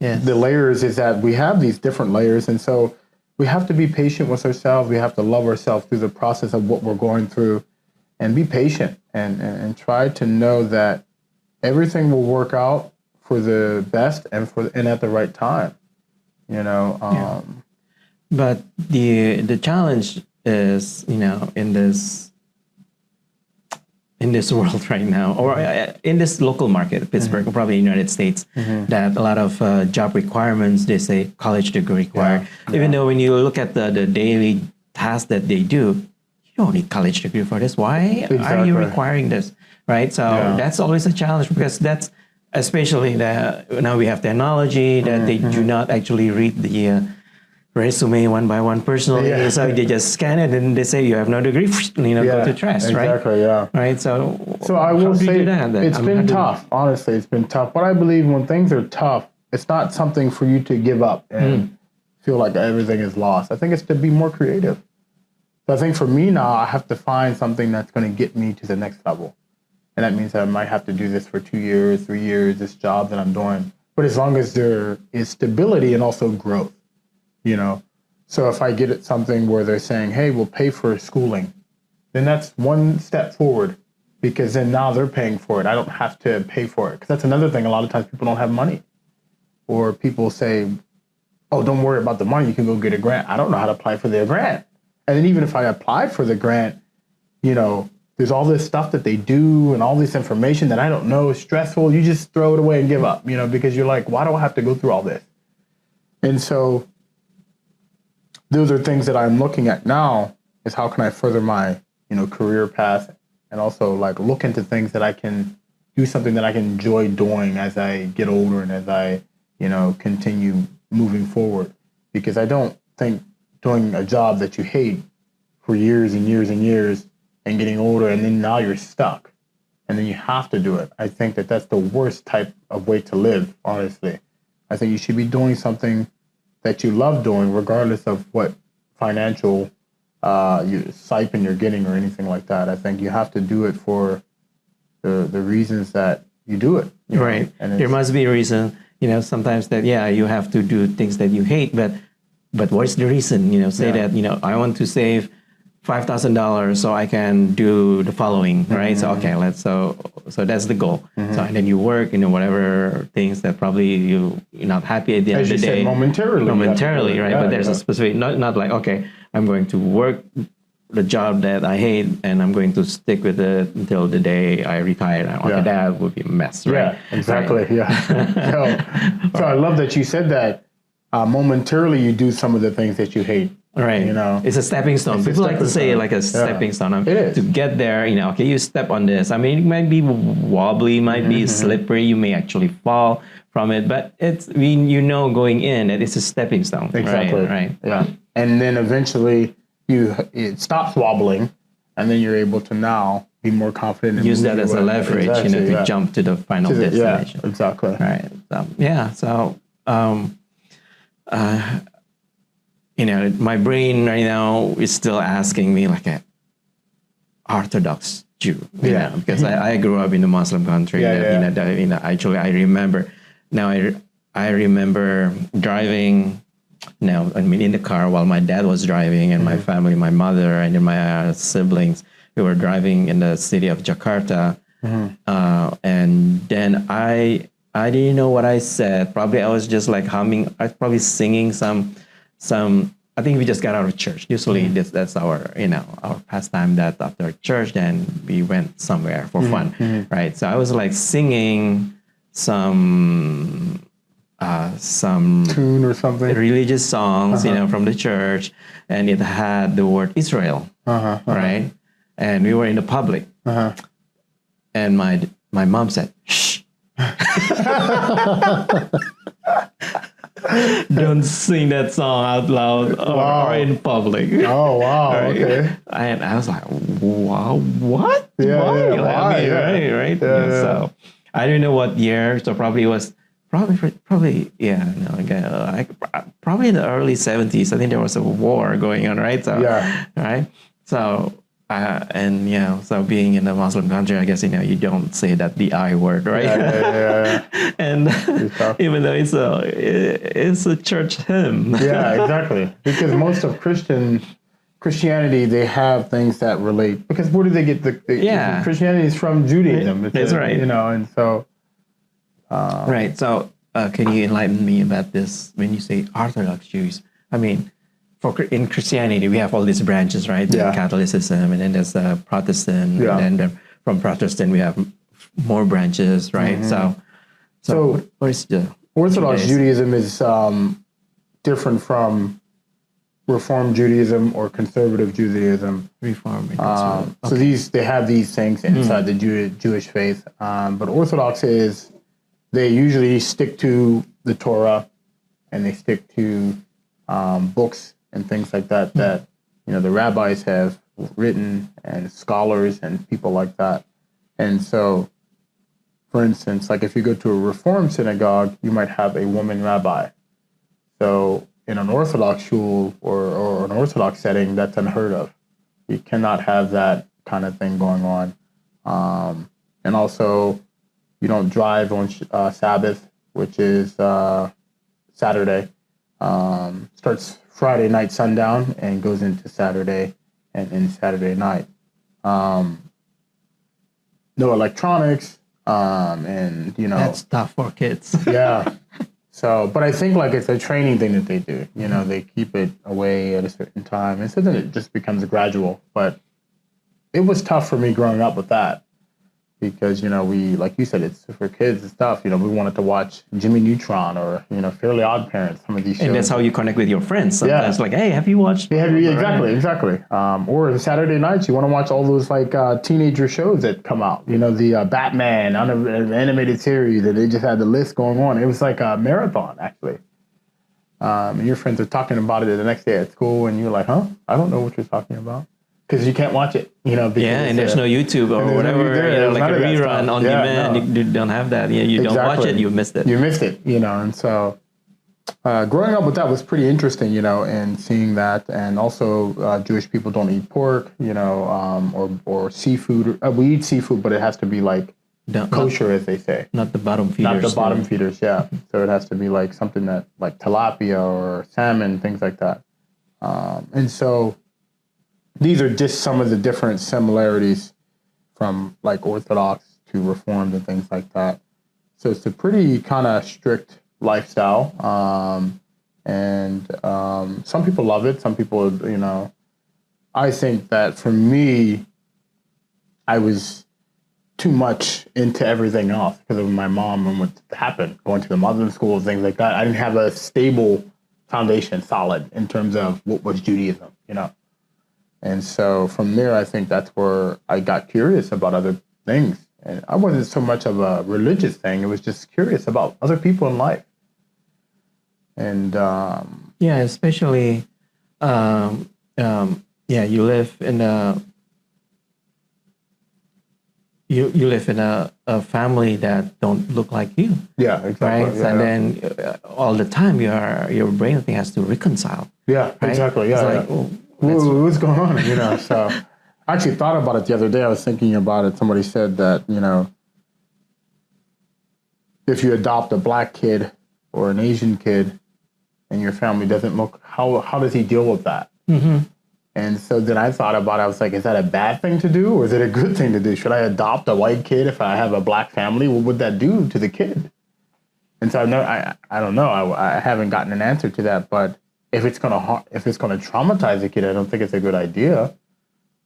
the layers is that we have these different layers. And so we have to be patient with ourselves. We have to love ourselves through the process of what we're going through, and be patient and try to know that everything will work out for the best and at the right time, But the challenge is, in this world right now, or in this local market, Pittsburgh, or probably United States, that a lot of job requirements, they say college degree required. Even though when you look at the daily tasks that they do, you don't need college degree for this. Why are you requiring this? Right? So that's always a challenge, because that's, especially that now we have technology that they do not actually read the resume one by one personally. Yeah. So they just scan it and they say you have no degree, go to trash, right? Exactly, yeah. Right, so I will say it's been tough. Honestly, it's been tough. But I believe when things are tough, it's not something for you to give up and feel like everything is lost. I think it's to be more creative. So I think for me now, I have to find something that's going to get me to the next level. And that means that I might have to do this for 2 years, 3 years, this job that I'm doing. But as long as there is stability and also growth, So if I get at something where they're saying, hey, we'll pay for schooling, then that's one step forward, because then now they're paying for it. I don't have to pay for it. Because that's another thing. A lot of times people don't have money. Or people say, oh, don't worry about the money. You can go get a grant. I don't know how to apply for their grant. And then even if I applied for the grant, there's all this stuff that they do and all this information that I don't know is stressful. You just throw it away and give up, because you're like, why do I have to go through all this? And so those are things that I'm looking at now, is how can I further my, career path, and also like look into things that I can do, something that I can enjoy doing as I get older and as I, continue moving forward. Because I don't think doing a job that you hate for years and years and years and getting older and then now you're stuck and then you have to do it. I think that that's the worst type of way to live, honestly. I think you should be doing something that you love doing, regardless of what financial stipend you're getting or anything like that. I think you have to do it for the reasons that you do it. Right. And there must be a reason, sometimes that, you have to do things that you hate, but what's the reason? Say that, I want to save $5,000 so I can do the following, right? So, okay, so that's the goal. So, and then you work, whatever things that probably you're not happy at the end of the day. Momentarily, right? But there's a specific, not like, okay, I'm going to work the job that I hate and I'm going to stick with it until the day I retire. Okay, that would be a mess, right? Yeah, exactly, right? Yeah. So I love that you said that. momentarily you do some of the things that you hate. Right. You know, it's a stepping stone. People like to say like a stepping stone. It is. To get there, okay, you step on this. I mean, it might be wobbly, might be slippery. You may actually fall from it, but going in, it's a stepping stone. Exactly. Right. Yeah. And then eventually it stops wobbling, and then you're able to now be more confident. Use that as a leverage, to jump to the final destination. Yeah, exactly. Right. So, my brain right now is still asking me like an Orthodox Jew, because I grew up in a Muslim country. Actually, I remember. Now I remember driving. Now, in the car while my dad was driving, and my family, my mother, and my siblings, we were driving in the city of Jakarta, and then I didn't know what I said. Probably I was just like humming. I was probably singing some. I think we just got out of church. Usually that's our our pastime. That after church, then we went somewhere for fun, right? So I was like singing some tune or something, religious songs, from the church, and it had the word Israel, right? And we were in the public, and my mom said, "Shh." Don't sing that song out loud or in public. Oh, wow. Right? Okay. And I was like, wow, what? Yeah, why? Yeah, why? Right. So I don't know what year. So probably it was probably probably in the early 70s. I think there was a war going on, right? So right. So so being in a Muslim country, I guess you don't say that the I word, right? Yeah. And even though it's a church hymn. Yeah, exactly. Because most of Christianity, they have things that relate. Because where do they get Christianity is from Judaism. That's right. And so. Right. So can you enlighten me about this when you say Orthodox Jews? I mean, in Christianity, we have all these branches, right? Yeah. Catholicism, and then there's Protestant, and then from Protestant we have more branches, right? So what is the Orthodox Judaism is different from Reformed Judaism or Conservative Judaism. Reform. So they have these things inside the Jewish faith, but Orthodox they usually stick to the Torah, and they stick to books and things like that the rabbis have written, and scholars and people like that. And so, for instance, like if you go to a Reformed synagogue, you might have a woman rabbi. So in an Orthodox shul or an Orthodox setting, that's unheard of. You cannot have that kind of thing going on. And also, you don't drive on Sabbath, which is Saturday. Starts Friday night sundown and goes into Saturday and in Saturday night. No electronics, and that's tough for kids. Yeah. So, but I think like it's a training thing that they do. They keep it away at a certain time, and so then it just becomes gradual. But it was tough for me growing up with that. Because, we, like you said, it's for kids and stuff. We wanted to watch Jimmy Neutron or, Fairly Odd Parents, some of these shows. And that's how you connect with your friends. Sometimes like, hey, have you watched? Yeah, exactly. Or Saturday nights, you want to watch all those like teenager shows that come out. The Batman animated series, and they just had the list going on. It was like a marathon, actually. And your friends are talking about it the next day at school, and you're like, huh? I don't know what you're talking about. Because you can't watch it, because and there's no YouTube or whatever, like a rerun on demand. You don't have that. Yeah, you don't watch it, you missed it. You missed it, and so growing up with that was pretty interesting, and seeing that, and also Jewish people don't eat pork, or seafood. We eat seafood, but it has to be like kosher, as they say. Not the bottom feeders. Not the bottom feeders, yeah. So it has to be like something that like tilapia or salmon, things like that, and so. These are just some of the different similarities from like Orthodox to Reformed and things like that. So it's a pretty kind of strict lifestyle. And some people love it. Some people, I think that for me, I was too much into everything else because of my mom and what happened, going to the Muslim school, things like that. I didn't have a stable foundation solid in terms of what was Judaism, you know. And so from there, I think that's where I got curious about other things. And I wasn't so much of a religious thing. It was just curious about other people in life. And yeah, especially, you live in you live in a family that don't look like you. Yeah, exactly. Right, Yeah, and then all the time your brain thing has to reconcile. Yeah, right? exactly. Yeah, It's like, what's going on? You know, so I actually thought about it the other day. I was thinking about it. Somebody said that, you know, if you adopt a black kid or an Asian kid and your family doesn't look, how does he deal with that? Mm-hmm. And so then I thought about it. I was like, is that a bad thing to do or is it a good thing to do? Should I adopt a white kid if I have a black family? What would that do to the kid? And so I don't know. I haven't gotten an answer to that. But if it's gonna traumatize the kid, I don't think it's a good idea.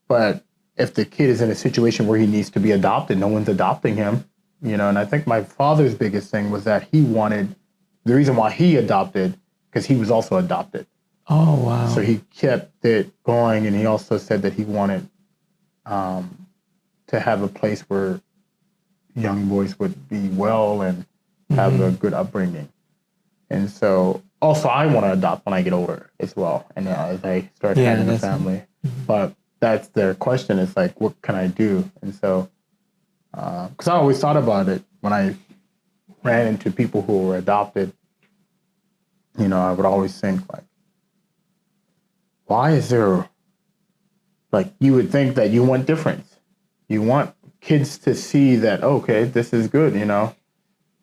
But if the kid is in a situation where he needs to be adopted, no one's adopting him, you know. And I think my father's biggest thing was that he wanted, the reason why he adopted, because he was also adopted. Oh, wow. So he kept it going, and he also said that he wanted to have a place where young boys would be well and have a good upbringing. And so also I want to adopt when I get older as well, and as I start having a family. But that's their question, is like, what can I do? And so, because I always thought about it when I ran into people who were adopted, you know, I would always think like, why is there, like, you would think that you want difference. You want kids to see that, okay, this is good, you know.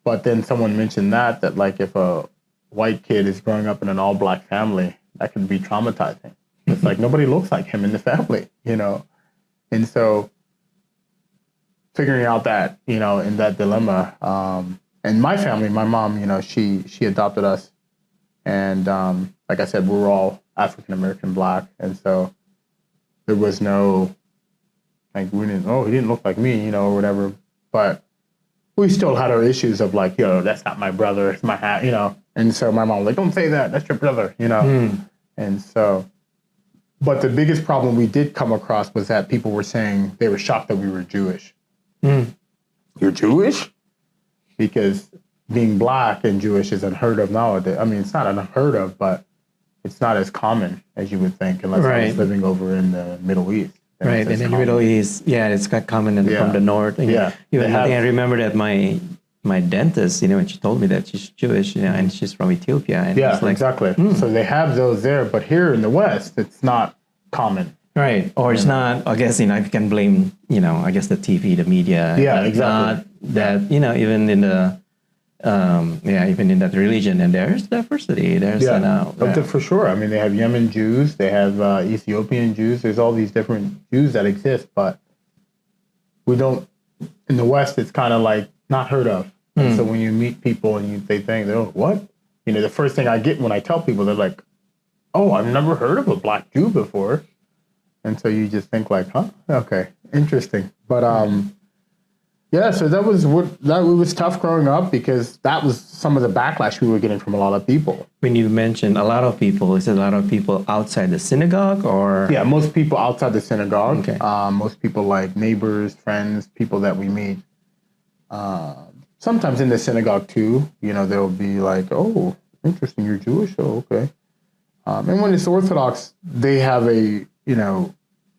But then someone mentioned that like if a white kid is growing up in an all-black family, that could be traumatizing. It's like nobody looks like him in the family, you know. And so figuring out that, you know, in that dilemma, and my family, my mom, you know, she adopted us. And like I said, we were all African-American black. And so there was no, like, he didn't look like me, you know, or whatever. But we still had our issues of like, yo, that's not my brother, it's my hat, you know. And so my mom was like, don't say that, that's your brother, you know. And so, but the biggest problem we did come across was that people were saying they were shocked that we were Jewish. You're Jewish? Because being black and Jewish is unheard of nowadays. I mean, it's not unheard of, but it's not as common as you would think, unless I was living over in the Middle East. Right, and in the Middle East, it's quite common from the north. And even I think I remember that my dentist, you know, when she told me that she's Jewish, you know, and she's from Ethiopia. And like, exactly. So they have those there, but here in the West, it's not common. Right, or it's not, I guess, you know, if you can blame, you know, I guess the TV, the media. Yeah, exactly. Not that, you know, even in the, even in that religion, and there's diversity. There's, for sure. I mean, they have Yemen Jews, they have Ethiopian Jews. There's all these different Jews that exist, but we don't, in the West, it's kind of like not heard of. And so when you meet people and they think, oh, what? You know, the first thing I get when I tell people, they're like, oh, I've never heard of a black Jew before. And so you just think like, huh? Okay, interesting. But so that was tough growing up, because that was some of the backlash we were getting from a lot of people. When you mentioned a lot of people, is it a lot of people outside the synagogue, or? Yeah, most people outside the synagogue. Okay. Most people like neighbors, friends, people that we meet. Sometimes in the synagogue too, you know, they'll be like, oh, interesting, you're Jewish? Oh, okay. And when it's Orthodox, they have a, you know,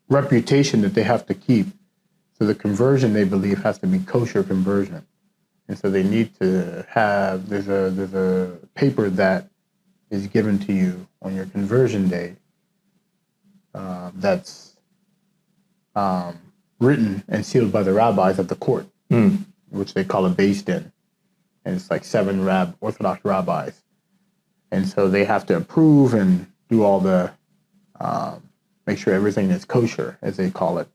reputation that they have to keep. So the conversion, they believe, has to be kosher conversion. And so they need to have, there's a paper that is given to you on your conversion day that's written and sealed by the rabbis of the court, which they call a Beis Din. And it's like 7 Orthodox rabbis. And so they have to approve and do all the, make sure everything is kosher, as they call it.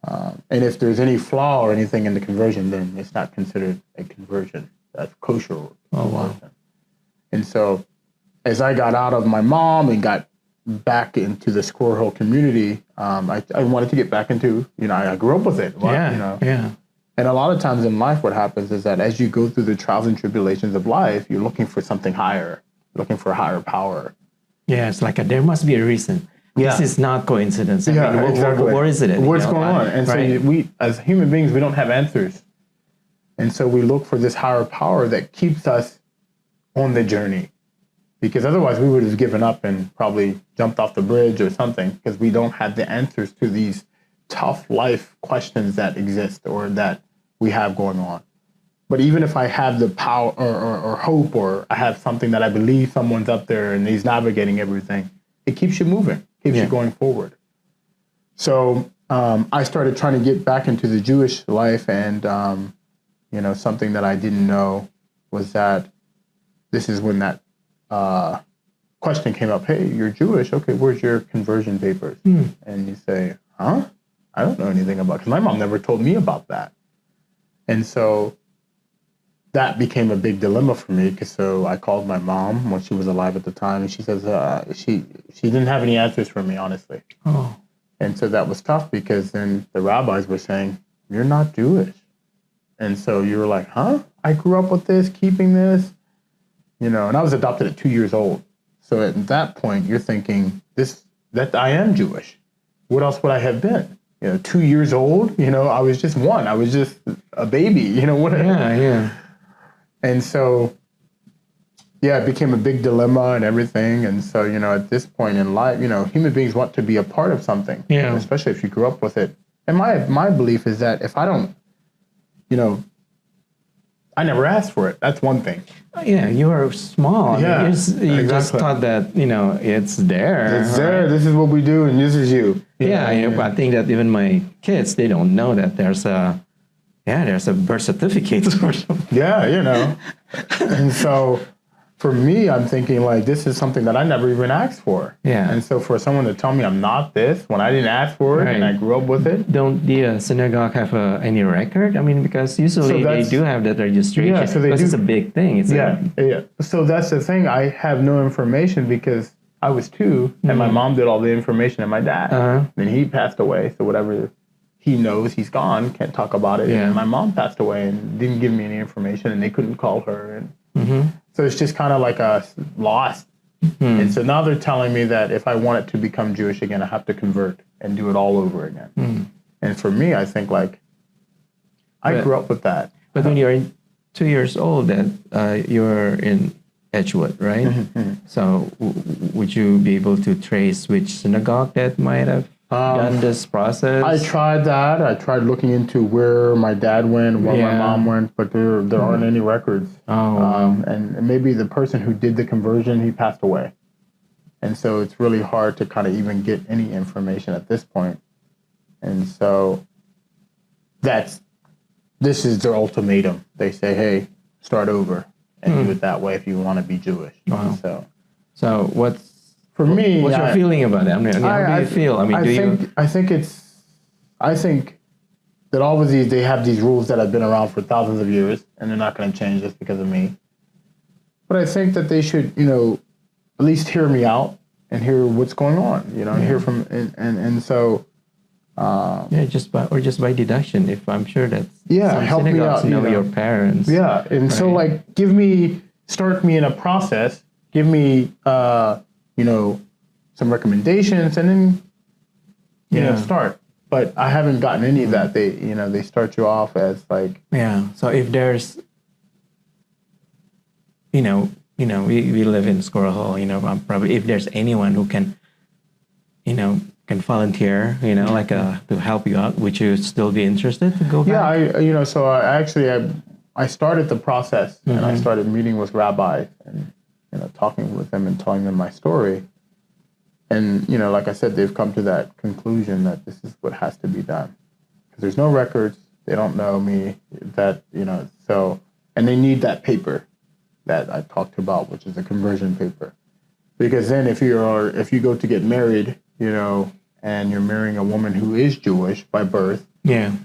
And if there's any flaw or anything in the conversion, then it's not considered a conversion. That's kosher conversion. Wow. And so as I got out of my mom and got back into the Squirrel Hill community, I wanted to get back into, you know, I grew up with it. You know? And a lot of times in life, what happens is that as you go through the trials and tribulations of life, you're looking for something higher, looking for a higher power. Yeah, it's like there must be a reason. Yeah. This is not coincidence. I mean, exactly. What is it? What's going on? And right? so we, as human beings, we don't have answers. And so we look for this higher power that keeps us on the journey. Because otherwise we would have given up and probably jumped off the bridge or something, because we don't have the answers to these tough life questions that exist or that we have going on. But even if I have the power or hope, or I have something that I believe someone's up there and he's navigating everything, it keeps you moving, keeps you going forward. So I started trying to get back into the Jewish life, and something that I didn't know was that this is when that question came up. Hey, you're Jewish. Okay, where's your conversion papers? And you say, huh? I don't know anything about it, because my mom never told me about that. And so that became a big dilemma for me, because so I called my mom when she was alive at the time, and she says she didn't have any answers for me, honestly. Oh. And so that was tough, because then the rabbis were saying, you're not Jewish. And so you were like, huh? I grew up with this, keeping this, and I was adopted at 2 years old. So at that point, you're thinking that I am Jewish. What else would I have been? 2 years old, I was just one. I was just a baby, whatever. Yeah. And so, it became a big dilemma and everything. And so, at this point in life, human beings want to be a part of something, especially if you grew up with it. And my belief is that if I don't, I never asked for it. That's one thing. Yeah, you were small. Yeah, you just thought that, it's there. It's there. This is what we do, and this is you. Yeah, I think that even my kids, they don't know that there's a birth certificate or something. Yeah, And so for me, I'm thinking like, this is something that I never even asked for. Yeah. And so for someone to tell me I'm not this when I didn't ask for it and I grew up with it. Don't the synagogue have any record? I mean, because usually they do have that registration. Yeah, so because it's a big thing. So that's the thing. I have no information because I was 2 and my mom did all the information and my dad. And he passed away. So whatever he knows, he's gone, can't talk about it. Yeah. And my mom passed away and didn't give me any information, and they couldn't call her. And so it's just kind of like a lost. And so now they're telling me that if I wanted to become Jewish again, I have to convert and do it all over again. And for me, I think I grew up with that. But when you're 2 years old, then you're in Edgewood, right? So would you be able to trace which synagogue that might have done this process? I tried that. I tried looking into where my dad went, where my mom went, but there aren't any records. And maybe the person who did the conversion, he passed away. And so it's really hard to kind of even get any information at this point. And so this is their ultimatum. They say, hey, start over and do it that way if you want to be Jewish. Wow. So what's for me? What's your feeling about it? I mean, how do you feel? I mean, I think that all of these, they have these rules that have been around for thousands of years, and they're not going to change just because of me. But I think that they should, at least hear me out and hear what's going on, hear from, and so. Just by deduction, if I'm sure that some help me out, know your parents. Yeah, and so start me in a process, give me, some recommendations, and then, start. But I haven't gotten any of that. They start you off as like. Yeah. So if there's, we live in Squirrel Hall. Probably if there's anyone who can, can volunteer, to help you out, would you still be interested to go back? Yeah, so I started the process, and I started meeting with rabbis and, talking with them and telling them my story. And, like I said, they've come to that conclusion that this is what has to be done. Because there's no records, they don't know me, and they need that paper that I talked about, which is a conversion paper. Because then if you go to get married, and you're marrying a woman who is Jewish by birth, the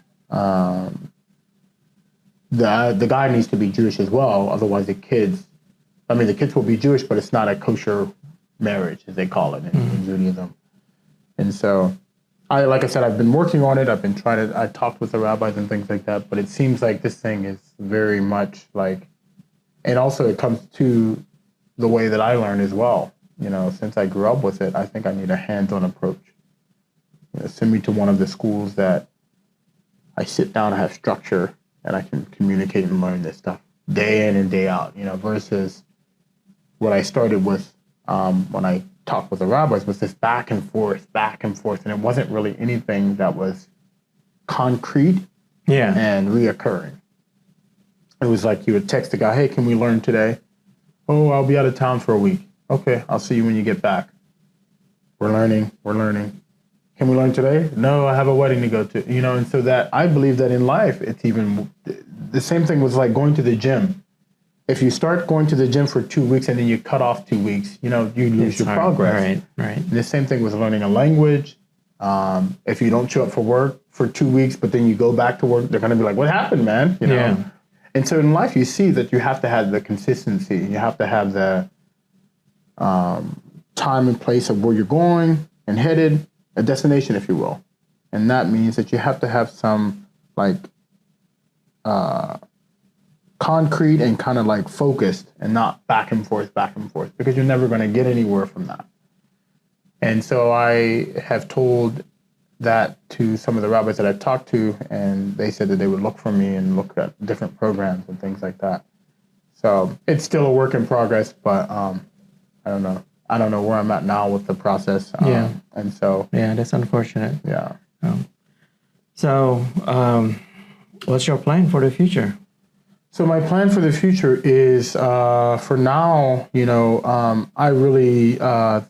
guy needs to be Jewish as well. Otherwise, the kids will be Jewish, but it's not a kosher marriage, as they call it in Judaism. And so, like I said, I've been working on it. I talked with the rabbis and things like that, but it seems like this thing is very much like, and also it comes to the way that I learn as well. since I grew up with it, I think I need a hands-on approach. Send me to one of the schools that I sit down, I have structure, and I can communicate and learn this stuff day in and day out, versus what I started with when I talked with the rabbis was this back and forth, and it wasn't really anything that was concrete and reoccurring. It was like you would text the guy, hey, can we learn today? Oh, I'll be out of town for a week. Okay, I'll see you when you get back. We're learning. Can we learn today? No, I have a wedding to go to. And so that I believe that in life, it's even the same thing was like going to the gym. If you start going to the gym for 2 weeks and then you cut off 2 weeks, you lose your progress. Right. And the same thing with learning a language. If you don't show up for work for 2 weeks, but then you go back to work, they're going to be like, what happened, man? Yeah. And so in life, you see that you have to have the consistency. You have to have the time and place of where you're going and headed, a destination, if you will. And that means that you have to have some concrete and kind of like focused and not back and forth, because you're never going to get anywhere from that. And so I have told that to some of the rabbis that I've talked to, and they said that they would look for me and look at different programs and things like that. So it's still a work in progress, but I don't know. I don't know where I'm at now with the process. And so... Yeah, that's unfortunate. Yeah. So what's your plan for the future? So my plan for the future is, for now, I really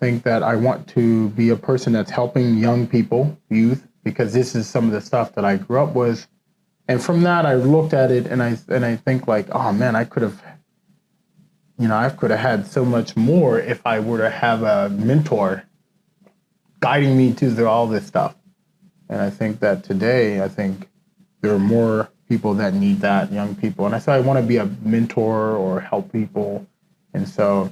think that I want to be a person that's helping young people, youth, because this is some of the stuff that I grew up with. And from that, I looked at it and I think like, oh man, I could have had so much more if I were to have a mentor guiding me to all this stuff. And I think that today, there are more people that need that, young people. And I said, I want to be a mentor or help people. And so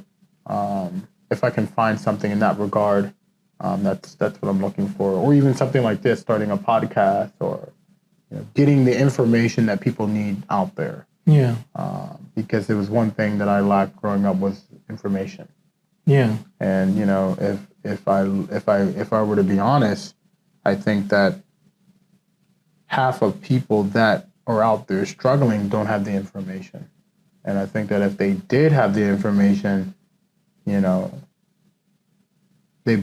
if I can find something in that regard, that's what I'm looking for. Or even something like this, starting a podcast or getting the information that people need out there. Yeah. Because there was one thing that I lacked growing up was information. Yeah. And if I were to be honest, I think that half of people that are out there struggling don't have the information. And I think that if they did have the information, they'd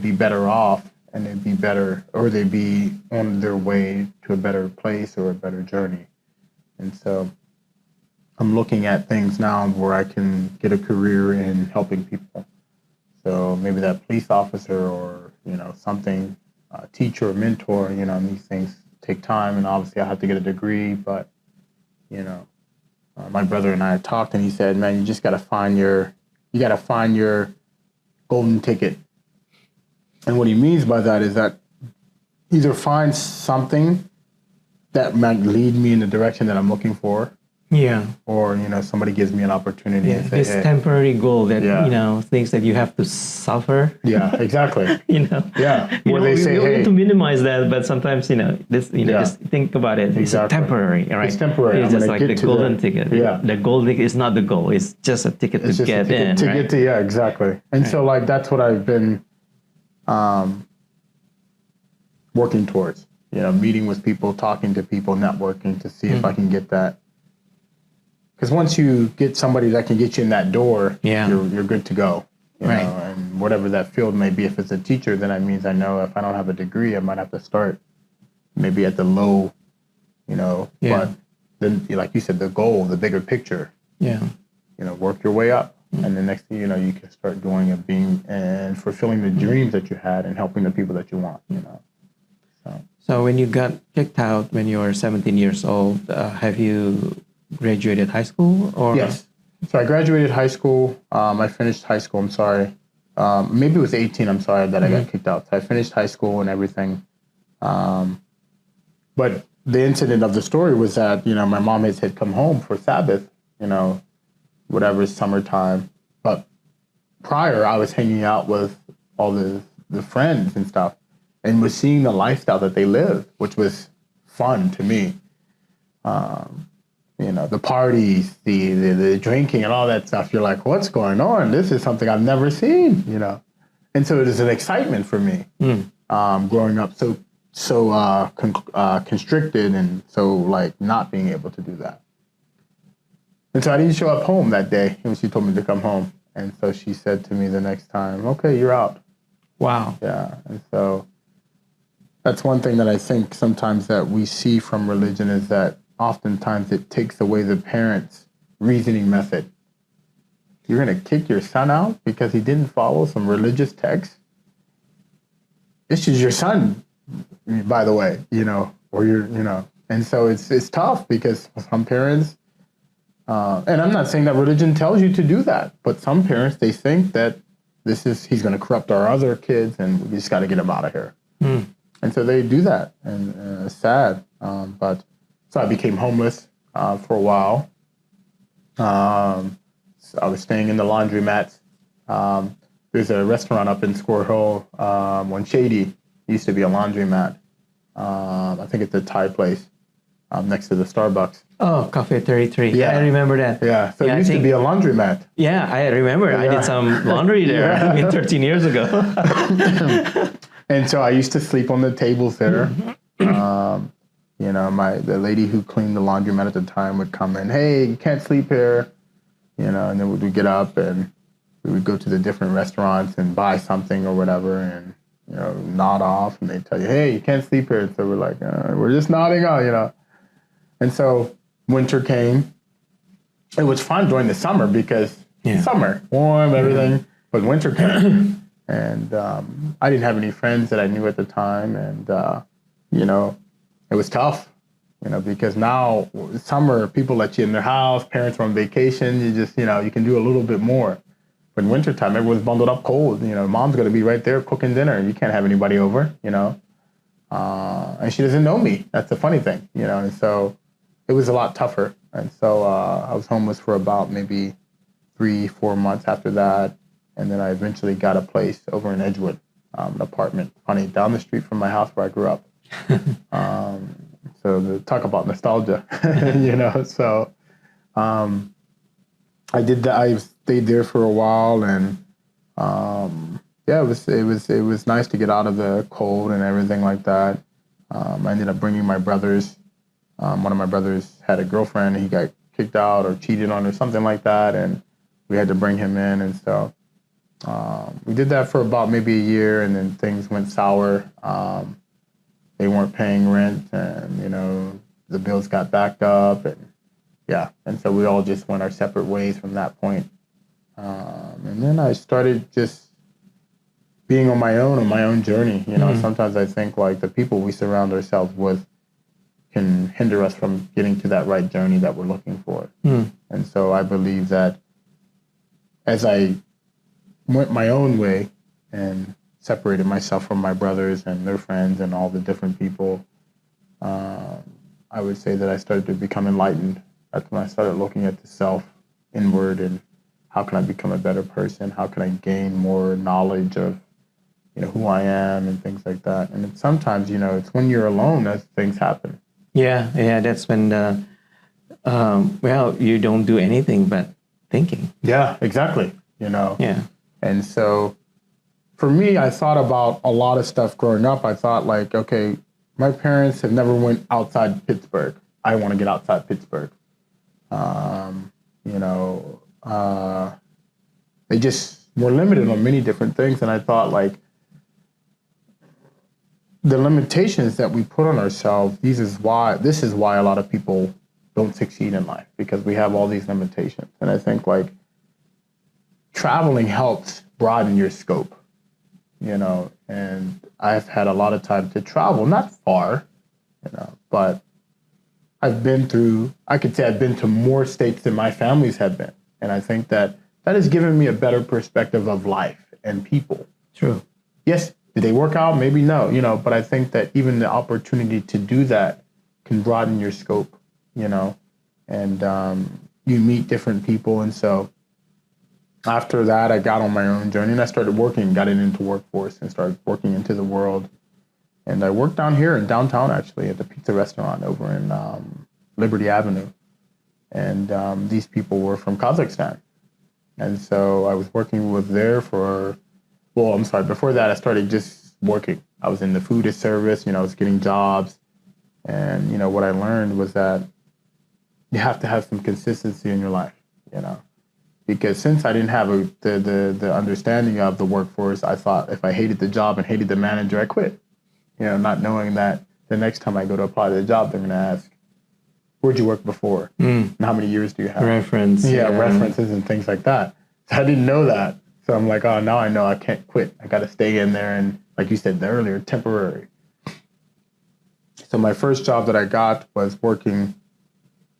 be better off and they'd be better, or they'd be on their way to a better place or a better journey. And so I'm looking at things now where I can get a career in helping people. So maybe that police officer or, something, teacher or mentor, and these things take time. And obviously I have to get a degree, but, my brother and I talked and he said, man, you just got to find your golden ticket. And what he means by that is that either find something that might lead me in the direction that I'm looking for. Yeah. Or, somebody gives me an opportunity. Yeah, and say, this hey, temporary goal that, things that you have to suffer. Yeah, exactly. Yeah. Where they say, we hey. need to minimize that, but sometimes, just think about it. Exactly. It's temporary, right? It's temporary. It's just like the golden ticket. Yeah. The golden ticket is not the goal. It's just a ticket to get in, right? Yeah, exactly. And so, that's what I've been working towards. Meeting with people, talking to people, networking to see if I can get that. Because once you get somebody that can get you in that door, you're good to go. You know, and whatever that field may be, if it's a teacher, then that means I know if I don't have a degree, I might have to start maybe at the low, but then, like you said, the goal, the bigger picture, work your way up. And the next thing you know, you can start doing and being and fulfilling the dreams that you had and helping the people that you want, So when you got kicked out when you were 17 years old, have you graduated high school? Or? Yes. So I graduated high school. I finished high school. I'm sorry. Maybe it was 18. I'm sorry that I got kicked out. So I finished high school and everything. But the incident of the story was that, my mom had come home for Sabbath, whatever, summertime. But prior, I was hanging out with all the friends and stuff and was seeing the lifestyle that they lived, which was fun to me. The parties, the drinking and all that stuff. You're like, what's going on? This is something I've never seen, And so it is an excitement for me growing up so constricted and so like not being able to do that. And so I didn't show up home that day when she told me to come home. And so she said to me the next time, okay, you're out. Wow. Yeah. And so that's one thing that I think sometimes that we see from religion is that oftentimes it takes away the parent's reasoning method. You're going to kick your son out because he didn't follow some religious text? This is your son, by the way, or and so it's tough because some parents, and I'm not saying that religion tells you to do that, but some parents, they think that he's going to corrupt our other kids and we just got to get him out of here. And so they do that, and it's sad. So I became homeless for a while. So I was staying in the laundromats. There's a restaurant up in Square Hill, on Shady. It used to be a laundromat. I think it's a Thai place next to the Starbucks. Oh, Cafe 33. Yeah, I remember that. Yeah, so it used to be a laundromat. Yeah, I remember. Yeah. I did some laundry there 13 years ago. And so I used to sleep on the tables there. The lady who cleaned the laundromat at the time would come in, hey, you can't sleep here. And then we'd get up and we would go to the different restaurants and buy something or whatever and, nod off. And they'd tell you, hey, you can't sleep here. So we're like, we're just nodding off, And so winter came. It was fun during the summer because summer, warm, everything. But winter came. And I didn't have any friends that I knew at the time. And, it was tough, because now summer, people let you in their house, parents are on vacation. You just, you can do a little bit more. But in wintertime, everyone's bundled up cold. Mom's going to be right there cooking dinner. You can't have anybody over, and she doesn't know me. That's the funny thing, and so it was a lot tougher. And so I was homeless for about maybe 3-4 months after that. And then I eventually got a place over in Edgewood, an apartment, funny, down the street from my house where I grew up. So talk about nostalgia, So I did that. I stayed there for a while, and it was nice to get out of the cold and everything like that. I ended up bringing my brothers. One of my brothers had a girlfriend. He got kicked out or cheated on or something like that, and we had to bring him in. And so we did that for about maybe a year, and then things went sour. They weren't paying rent, and the bills got backed up, and so we all just went our separate ways from that point. And then I started just being on my own journey. Sometimes I think like the people we surround ourselves with can hinder us from getting to that right journey that we're looking for. And so I believe that as I went my own way and separated myself from my brothers and their friends and all the different people, I would say that I started to become enlightened. That's when I started looking at the self inward and how can I become a better person? How can I gain more knowledge of, who I am and things like that. And sometimes, it's when you're alone that things happen. Yeah, that's when, you don't do anything but thinking. Yeah, exactly, Yeah. And so for me, I thought about a lot of stuff growing up. I thought like, okay, my parents have never went outside Pittsburgh. I want to get outside Pittsburgh. They just were limited on many different things. And I thought like the limitations that we put on ourselves, this is why a lot of people don't succeed in life, because we have all these limitations. And I think like traveling helps broaden your scope, and I've had a lot of time to travel, not far, but I've been to more states than my families have been. And I think that has given me a better perspective of life and people. True. Yes, did they work out? Maybe no, but I think that even the opportunity to do that can broaden your scope, and you meet different people. And so after that, I got on my own journey and I started working, got into workforce and started working into the world. And I worked down here in downtown, actually, at the pizza restaurant over in Liberty Avenue. And these people were from Kazakhstan. And so I was working with there for well, I'm sorry, before that, I started just working. I was in the food service, I was getting jobs. And, what I learned was that you have to have some consistency in your life, because since I didn't have the understanding of the workforce, I thought if I hated the job and hated the manager, I quit, not knowing that the next time I go to apply to the job, they're going to ask, where'd you work before? And how many years do you have? Reference. Yeah, references and things like that. So I didn't know that. So I'm like, oh, now I know I can't quit. I got to stay in there. And like you said earlier, temporary. So my first job that I got was working,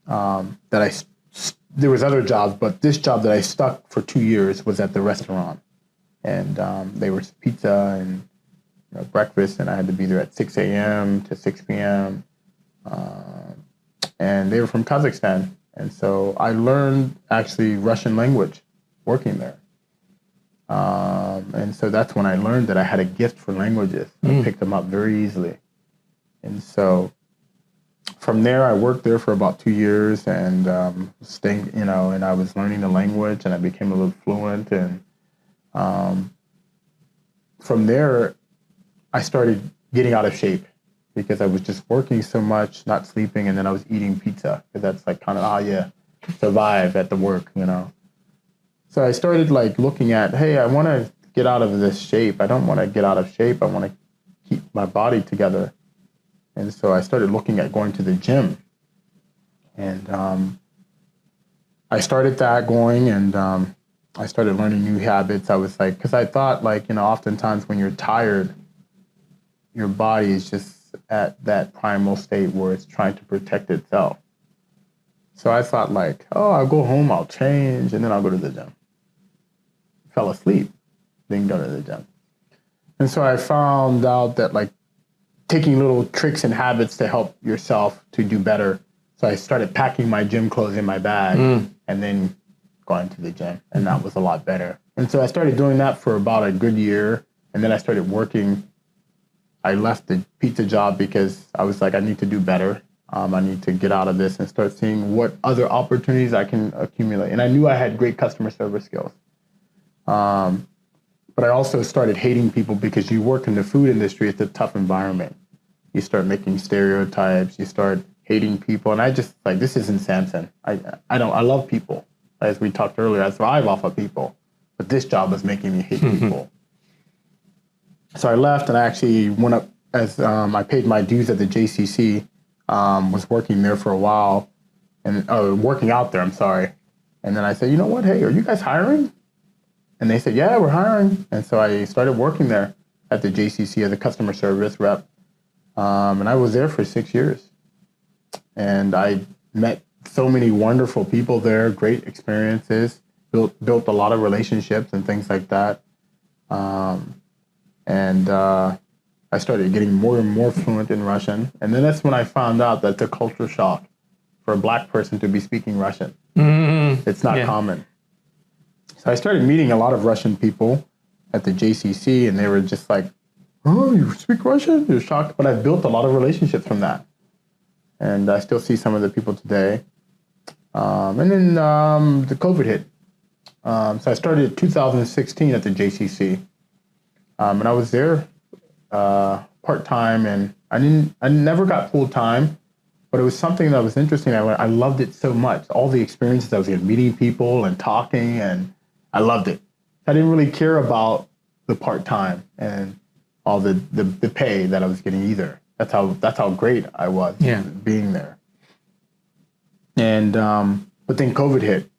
there was other jobs, but this job that I stuck for 2 years was at the restaurant. And they were pizza and breakfast, and I had to be there at 6 a.m. to 6 p.m. And they were from Kazakhstan. And so I learned actually Russian language working there. And so that's when I learned that I had a gift for languages. I picked them up very easily. And so from there, I worked there for about 2 years and staying, and I was learning the language and I became a little fluent. And from there, I started getting out of shape because I was just working so much, not sleeping, and then I was eating pizza because that's like kind of how you survive at the work, So I started like looking at, hey, I want to get out of this shape. I don't want to get out of shape. I want to keep my body together. And so I started looking at going to the gym. And I started that going, and I started learning new habits. I was like, because I thought like, oftentimes when you're tired, your body is just at that primal state where it's trying to protect itself. So I thought like, oh, I'll go home, I'll change, and then I'll go to the gym. Fell asleep, didn't go to the gym. And so I found out that like taking little tricks and habits to help yourself to do better. So I started packing my gym clothes in my bag and then going to the gym. And that was a lot better. And so I started doing that for about a good year. And then I started working. I left the pizza job because I was like, I need to do better. I need to get out of this and start seeing what other opportunities I can accumulate. And I knew I had great customer service skills. But I also started hating people because you work in the food industry. It's a tough environment. You start making stereotypes. You start hating people. And I just like, this isn't Samson. I love people. As we talked earlier, I thrive off of people. But this job was making me hate people. So I left and I actually went up as I paid my dues at the JCC, was working there for a while and working out there, I'm sorry. And then I said, you know what? Hey, are you guys hiring? And they said, yeah, we're hiring. And so I started working there at the JCC as a customer service rep. And I was there for 6 years. And I met so many wonderful people there, great experiences, built a lot of relationships and things like that. And I started getting more and more fluent in Russian. And then that's when I found out that the culture shock for a Black person to be speaking Russian. It's not common. So I started meeting a lot of Russian people at the JCC, and they were just like, oh, you speak Russian? You're shocked. But I've built a lot of relationships from that. And I still see some of the people today. And then the COVID hit. So I started in 2016 at the JCC. And I was there part-time, and I never got full-time, but it was something that was interesting. I loved it so much. All the experiences I was getting, meeting people and talking, and I loved it. I didn't really care about the part-time and all the pay that I was getting either. That's how great I was being there. And but then COVID hit,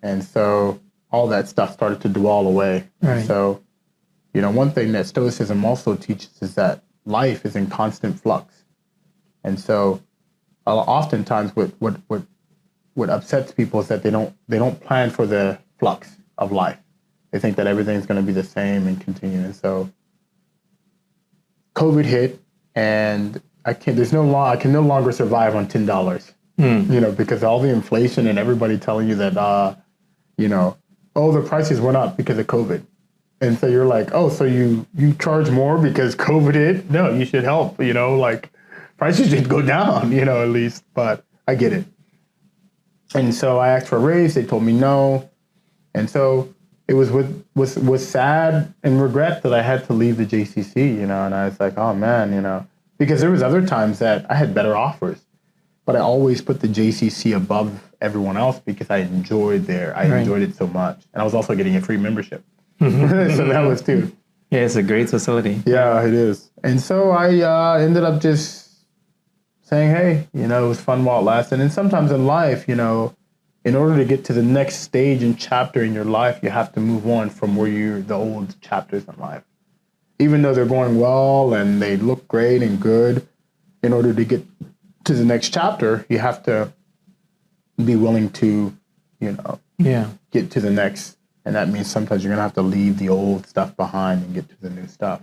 and so all that stuff started to dwell away. Right. So, one thing that Stoicism also teaches is that life is in constant flux. And so oftentimes what upsets people is that they don't plan for the flux of life. They think that everything's going to be the same and continue. And so COVID hit, and I can no longer survive on $10. Because all the inflation and everybody telling you that the prices went up because of COVID. And so you're like, oh, so you charge more because COVID hit? No, you should help, prices should go down, at least, but I get it. And so I asked for a raise, they told me no. And so it was with sad and regret that I had to leave the JCC, and I was like, oh man, because there was other times that I had better offers, but I always put the JCC above everyone else because I enjoyed there. I enjoyed it so much, and I was also getting a free membership, so that was too. Yeah, it's a great facility. Yeah, it is. And so I ended up just saying, hey, it was fun while it lasted. And sometimes in life, in order to get to the next stage and chapter in your life, you have to move on from the old chapters in life. Even though they're going well and they look great and good, in order to get to the next chapter, you have to be willing to, get to the next. And that means sometimes you're going to have to leave the old stuff behind and get to the new stuff.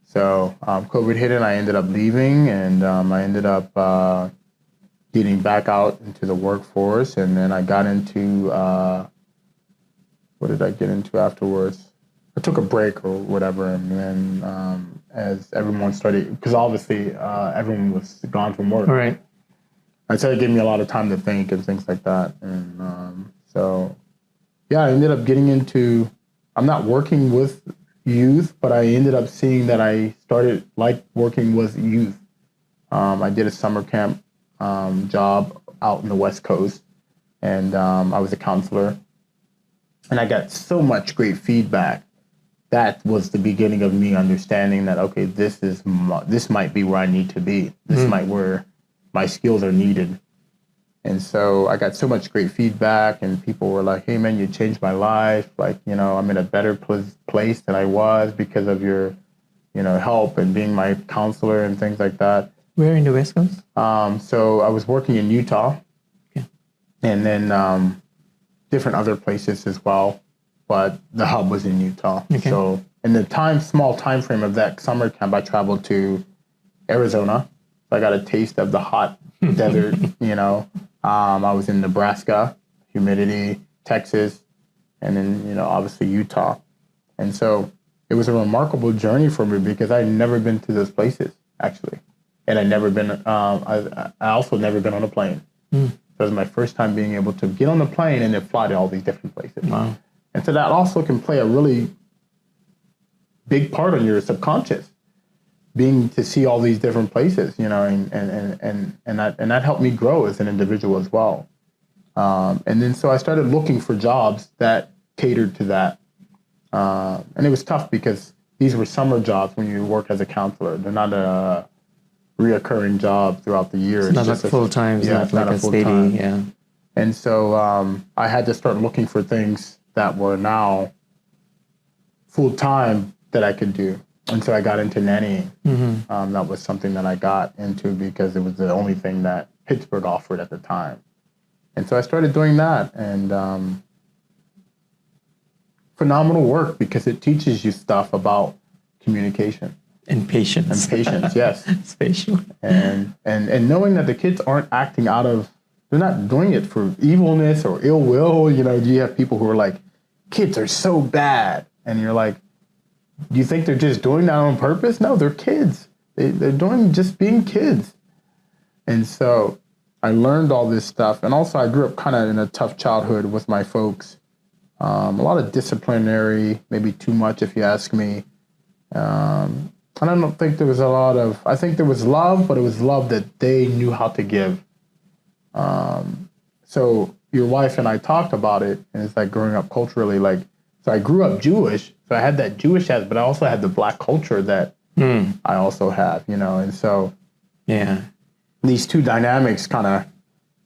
So COVID hit and I ended up leaving, and I ended up getting back out into the workforce. And then I got into, what did I get into afterwards? I took a break or whatever. And then as everyone started, because obviously everyone was gone from work. Right. I'd say it gave me a lot of time to think and things like that. And yeah, I ended up getting into, I'm not working with youth, but I ended up seeing that I started working with youth. I did a summer camp job out in the West Coast, and I was a counselor, and I got so much great feedback. That was the beginning of me understanding that, okay, this might be where I need to be. This might where my skills are needed. And so I got so much great feedback, and people were like, hey, man, you changed my life. Like, I'm in a better place than I was because of your, help and being my counselor and things like that. Where in the West Coast? So I was working in Utah, and then different other places as well. But the hub was in Utah. Okay. So in the small time frame of that summer camp, I traveled to Arizona. I got a taste of the hot desert, I was in Nebraska, humidity, Texas, and then, obviously Utah. And so it was a remarkable journey for me because I'd never been to those places, actually. And I'd never been, I also never been on a plane. So it was my first time being able to get on a plane and then fly to all these different places. Wow. And so that also can play a really big part on your subconscious, being to see all these different places, and that helped me grow as an individual as well. And then so I started looking for jobs that catered to that. And it was tough because these were summer jobs when you work as a counselor. They're not a reoccurring job throughout the year. It's not like full-time. Yeah, it's not like a steady, yeah. And so I had to start looking for things that were now full-time that I could do. And so I got into nannying. That was something that I got into because it was the only thing that Pittsburgh offered at the time. And so I started doing that, and phenomenal work because it teaches you stuff about communication. And patience. And patience, yes. Spatial. And knowing that the kids aren't acting they're not doing it for evilness or ill will. You have people who are like, kids are so bad. And you're like, do you think they're just doing that on purpose? No, they're kids. They're doing just being kids. And so I learned all this stuff. And also I grew up kind of in a tough childhood with my folks. A lot of disciplinary, maybe too much if you ask me. And I don't think there was I think there was love, but it was love that they knew how to give. So your wife and I talked about it, and it's like growing up culturally, so I grew up Jewish, so I had that Jewish aspect, but I also had the Black culture that I also have, and so these two dynamics kind of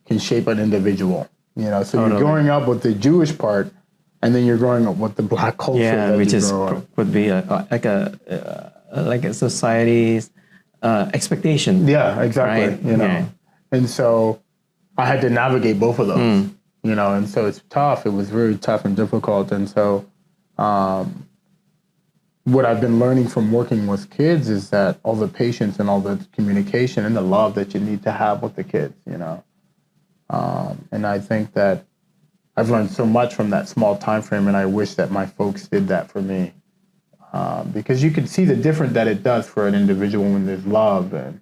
can shape an indivical, so totally. You're growing up with the Jewish part, and then you're growing up with the Black culture, which would be like a society's expectation. Yeah, exactly. Right? And so I had to navigate both of those. And so it's tough. It was very tough and difficult. And so what I've been learning from working with kids is that all the patience and all the communication and the love that you need to have with the kids, and I think that I've learned so much from that small time frame, and I wish that my folks did that for me, because you can see the difference that it does for an individual when there's love and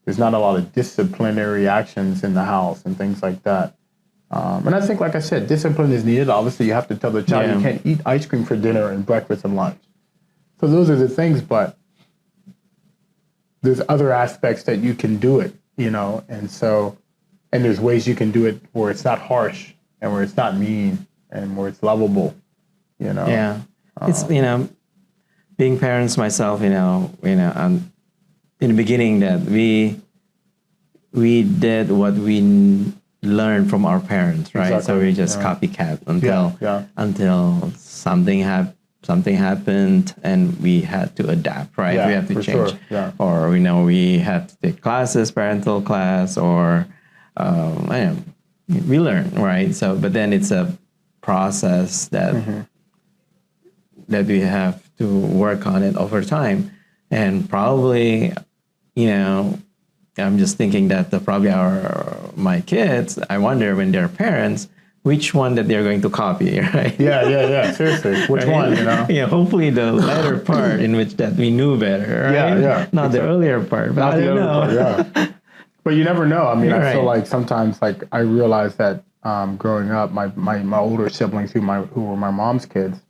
there's not a lot of disciplinary actions in the house and things like that. And I think, like I said, discipline is needed. Obviously, you have to tell the child you can't eat ice cream for dinner and breakfast and lunch. So those are the things, but there's other aspects that you can do it, and so, and there's ways you can do it where it's not harsh and where it's not mean and where it's lovable, Yeah. It's, being parents myself, in the beginning that we did what we learned from our parents, right? Exactly. So we just copycat until something happened and we had to adapt, right? Yeah, we have to for change. Sure. Yeah. Or we had to take classes, parental class, or we learn, right? So, but then it's a process that that we have to work on it over time, and probably, I'm just thinking that my kids, I wonder when they're parents, which one that they're going to copy, right? Yeah. Seriously, which one? Yeah, hopefully the latter part in which that we knew better, right? Yeah. Not the earlier part, but I don't know. Yeah. But you never know. I mean, You're I feel right. like sometimes, like I realized that growing up, my older siblings who were my mom's kids,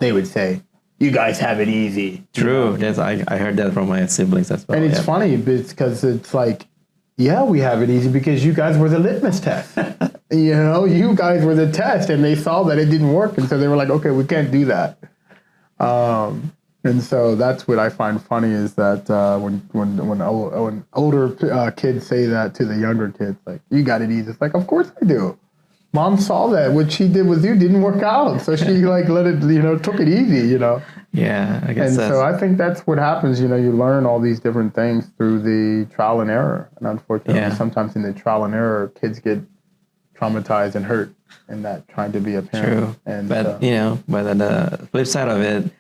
they would say, "You guys have it easy." True. That's I heard that from my siblings as well. And it's funny because it's like, yeah, we have it easy because you guys were the litmus test. You guys were the test, and they saw that it didn't work, and so they were like, "Okay, we can't do that." And so that's what I find funny is that when older kids say that to the younger kids, like, "You got it easy," it's like, of course I do. Mom saw that what she did with you didn't work out, so she let it, took it easy, Yeah, I guess. And so I think that's what happens. You learn all these different things through the trial and error, and unfortunately, sometimes in the trial and error, kids get traumatized and hurt in that trying to be a parent. True. And But but on the flip side of it,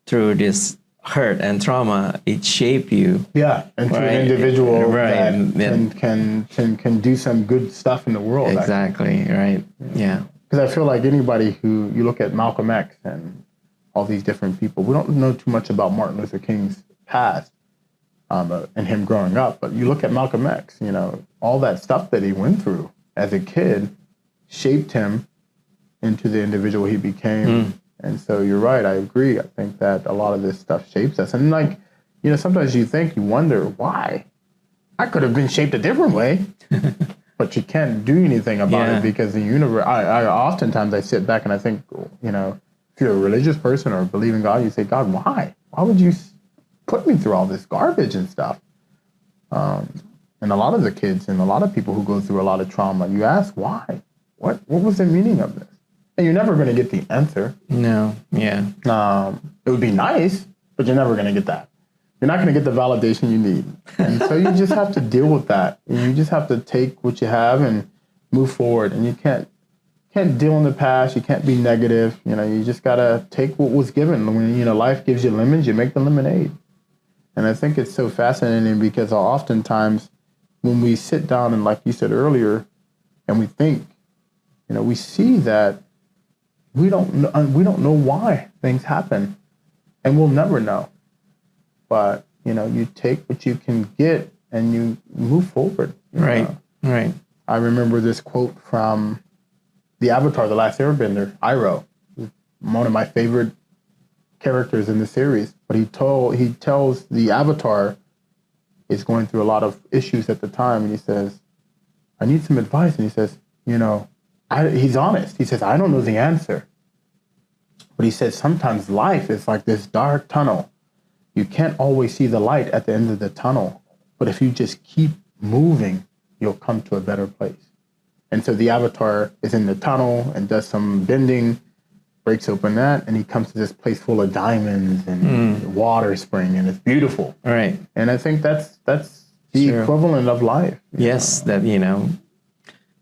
through this hurt and trauma, it shaped you. Yeah, and to an individual that can do some good stuff in the world. Exactly, right. Yeah. Because I feel like anybody who, you look at Malcolm X and all these different people, we don't know too much about Martin Luther King's past and him growing up, but you look at Malcolm X, all that stuff that he went through as a kid shaped him into the individual he became. And so you're right. I agree. I think that a lot of this stuff shapes us. And sometimes you wonder why. I could have been shaped a different way, but you can't do anything about it because the universe, I oftentimes I sit back and I think, if you're a religious person or believe in God, you say, God, why? Why would you put me through all this garbage and stuff? And a lot of the kids and a lot of people who go through a lot of trauma, you ask why? What was the meaning of this? And you're never going to get the answer. No, yeah. It would be nice, but you're never going to get that. You're not going to get the validation you need. And so you just have to deal with that. And you just have to take what you have and move forward. And you can't deal in the past. You can't be negative. You just got to take what was given. When, life gives you lemons, you make the lemonade. And I think it's so fascinating because oftentimes when we sit down and, like you said earlier, and we think, we see that we don't know why things happen, and we'll never know. But you take what you can get and you move forward. Right. I remember this quote from the Avatar, The Last Airbender, Iroh, one of my favorite characters in the series. But he tells the Avatar is going through a lot of issues at the time, and he says, "I need some advice." And he says, he's honest. He says, "I don't know the answer." But he says, sometimes life is like this dark tunnel. You can't always see the light at the end of the tunnel. But if you just keep moving, you'll come to a better place. And so the Avatar is in the tunnel and does some bending, breaks open that, and he comes to this place full of diamonds and water spring, and it's beautiful. Right. And I think that's the equivalent of life. Yes, that,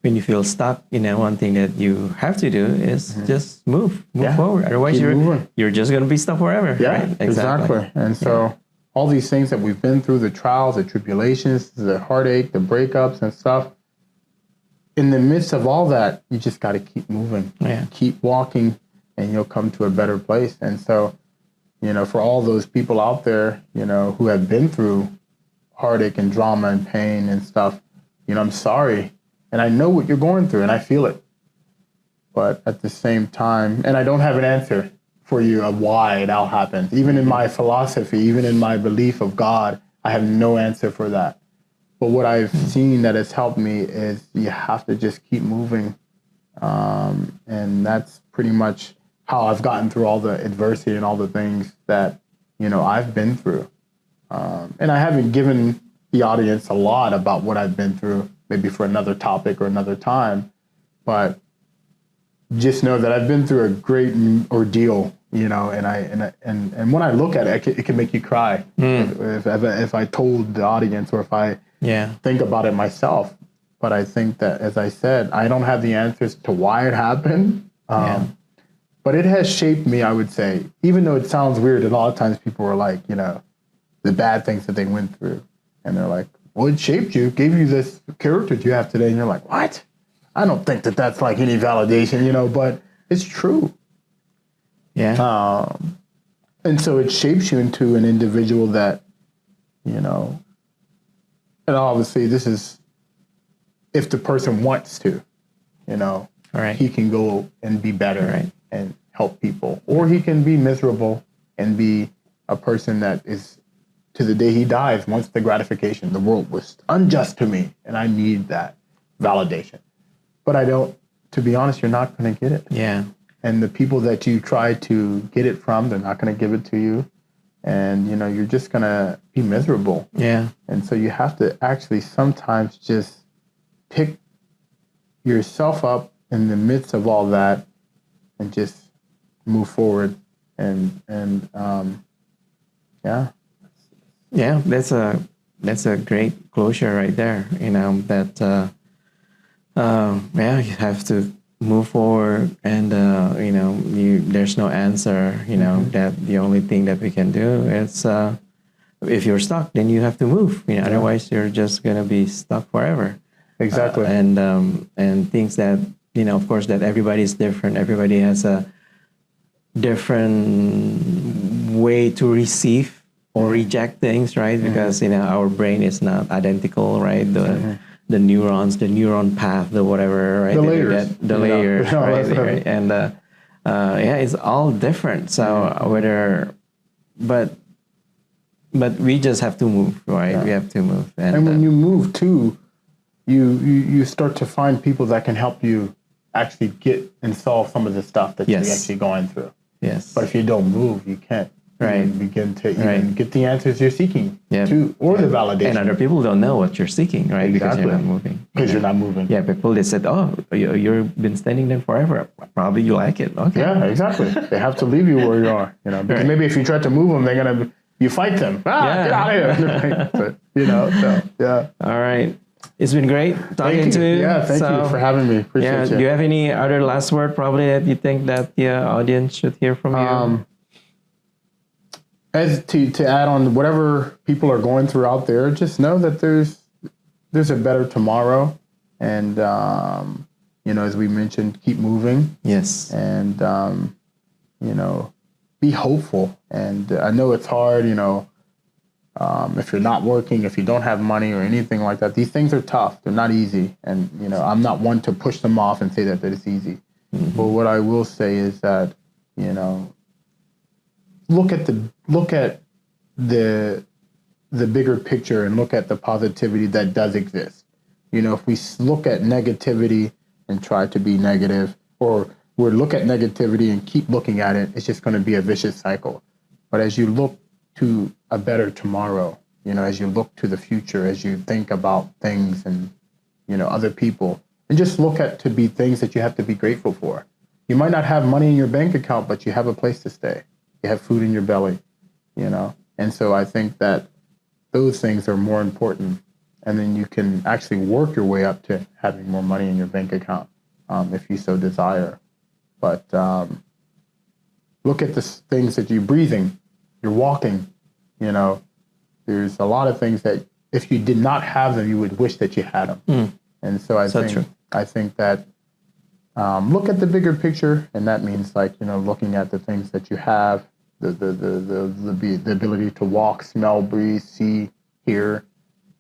when you feel stuck, one thing that you have to do is just move forward. Otherwise, you're just going to be stuck forever. Yeah, right? Exactly. And so all these things that we've been through, the trials, the tribulations, the heartache, the breakups and stuff, in the midst of all that, you just got to keep moving, keep walking, and you'll come to a better place. And so, for all those people out there, who have been through heartache and drama and pain and stuff, I'm sorry. And I know what you're going through and I feel it. But at the same time, and I don't have an answer for you of why it all happens. Even in my philosophy, even in my belief of God, I have no answer for that. But what I've seen that has helped me is you have to just keep moving. And that's pretty much how I've gotten through all the adversity and all the things that, I've been through. And I haven't given the audience a lot about what I've been through, maybe for another topic or another time. But just know that I've been through a great ordeal, and when I look at it, it can make you cry. If I told the audience or if I think about it myself. But I think that, as I said, I don't have the answers to why it happened. But it has shaped me, I would say, even though it sounds weird. And a lot of times people are like, the bad things that they went through. And they're like, well, it shaped you, gave you this character you have today. And you're like, what? I don't think that that's like any validation, but it's true. Yeah. And so it shapes you into an individual that, and obviously this is if the person wants to, he can go and be better and help people, or he can be miserable and be a person that is to the day he dies, wants the gratification. The world was unjust to me and I need that validation. But to be honest, you're not going to get it. Yeah. And the people that you try to get it from, they're not going to give it to you. And, you're just going to be miserable. Yeah. And so you have to actually sometimes just pick yourself up in the midst of all that and just move forward. Yeah, that's a great closure right there. That you have to move forward, and there's no answer. That the only thing that we can do is if you're stuck, then you have to move. Otherwise you're just gonna be stuck forever. Exactly. And things that of course, that everybody is different. Everybody has a different way to receive or reject things, right? Because our brain is not identical, right? The neurons, the neuron path, the whatever, right? The layers, right? And it's all different. So but we just have to move, right? Yeah. We have to move, and when you move too, you start to find people that can help you actually get and solve some of the stuff that you're actually going through. Yes. But if you don't move, you can't begin to even get the answers you're seeking or the validation. And other people don't know what you're seeking, right? Exactly. Because you're not moving. Because you're not moving. Yeah, people, they said, oh, you've been standing there forever. Probably you like it. Okay. Yeah, exactly. They have to leave you where you are, because maybe if you try to move them, they're going to, you fight them. Get out of here. But, All right. It's been great talking to you. Yeah, thank you for having me. Appreciate you. Do you have any other last word probably that you think that the audience should hear from you? As to add on whatever people are going through out there, just know that there's a better tomorrow. And, as we mentioned, keep moving. Yes. And, be hopeful. And I know it's hard, if you're not working, if you don't have money or anything like that. These things are tough. They're not easy. And, I'm not one to push them off and say that it's easy. Mm-hmm. But what I will say is that, look at the bigger picture and look at the positivity that does exist. If we look at negativity and try to be negative, or we look at negativity and keep looking at it, it's just going to be a vicious cycle. But as you look to a better tomorrow, as you look to the future, as you think about things and, other people, and just look at to be things that you have to be grateful for. You might not have money in your bank account, but you have a place to stay. You have food in your belly, And so I think that those things are more important. And then you can actually work your way up to having more money in your bank account, if you so desire. But look at the things that you're breathing, you're walking, There's a lot of things that if you did not have them, you would wish that you had them. And so I think that look at the bigger picture, and that means looking at the things that you have, the ability to walk, smell, breathe, see, hear,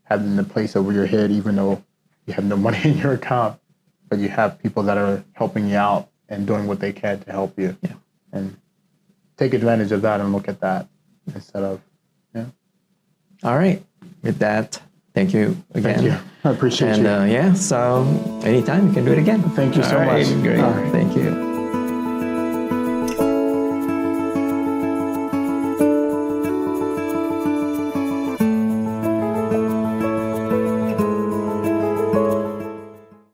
having the place over your head, even though you have no money in your account, but you have people that are helping you out and doing what they can to help you. Yeah. And take advantage of that and look at that instead of, All right. With that, thank you again. Thank you. I appreciate and, you. So anytime you can do it again. Thank you so much. Great. All right. Thank you.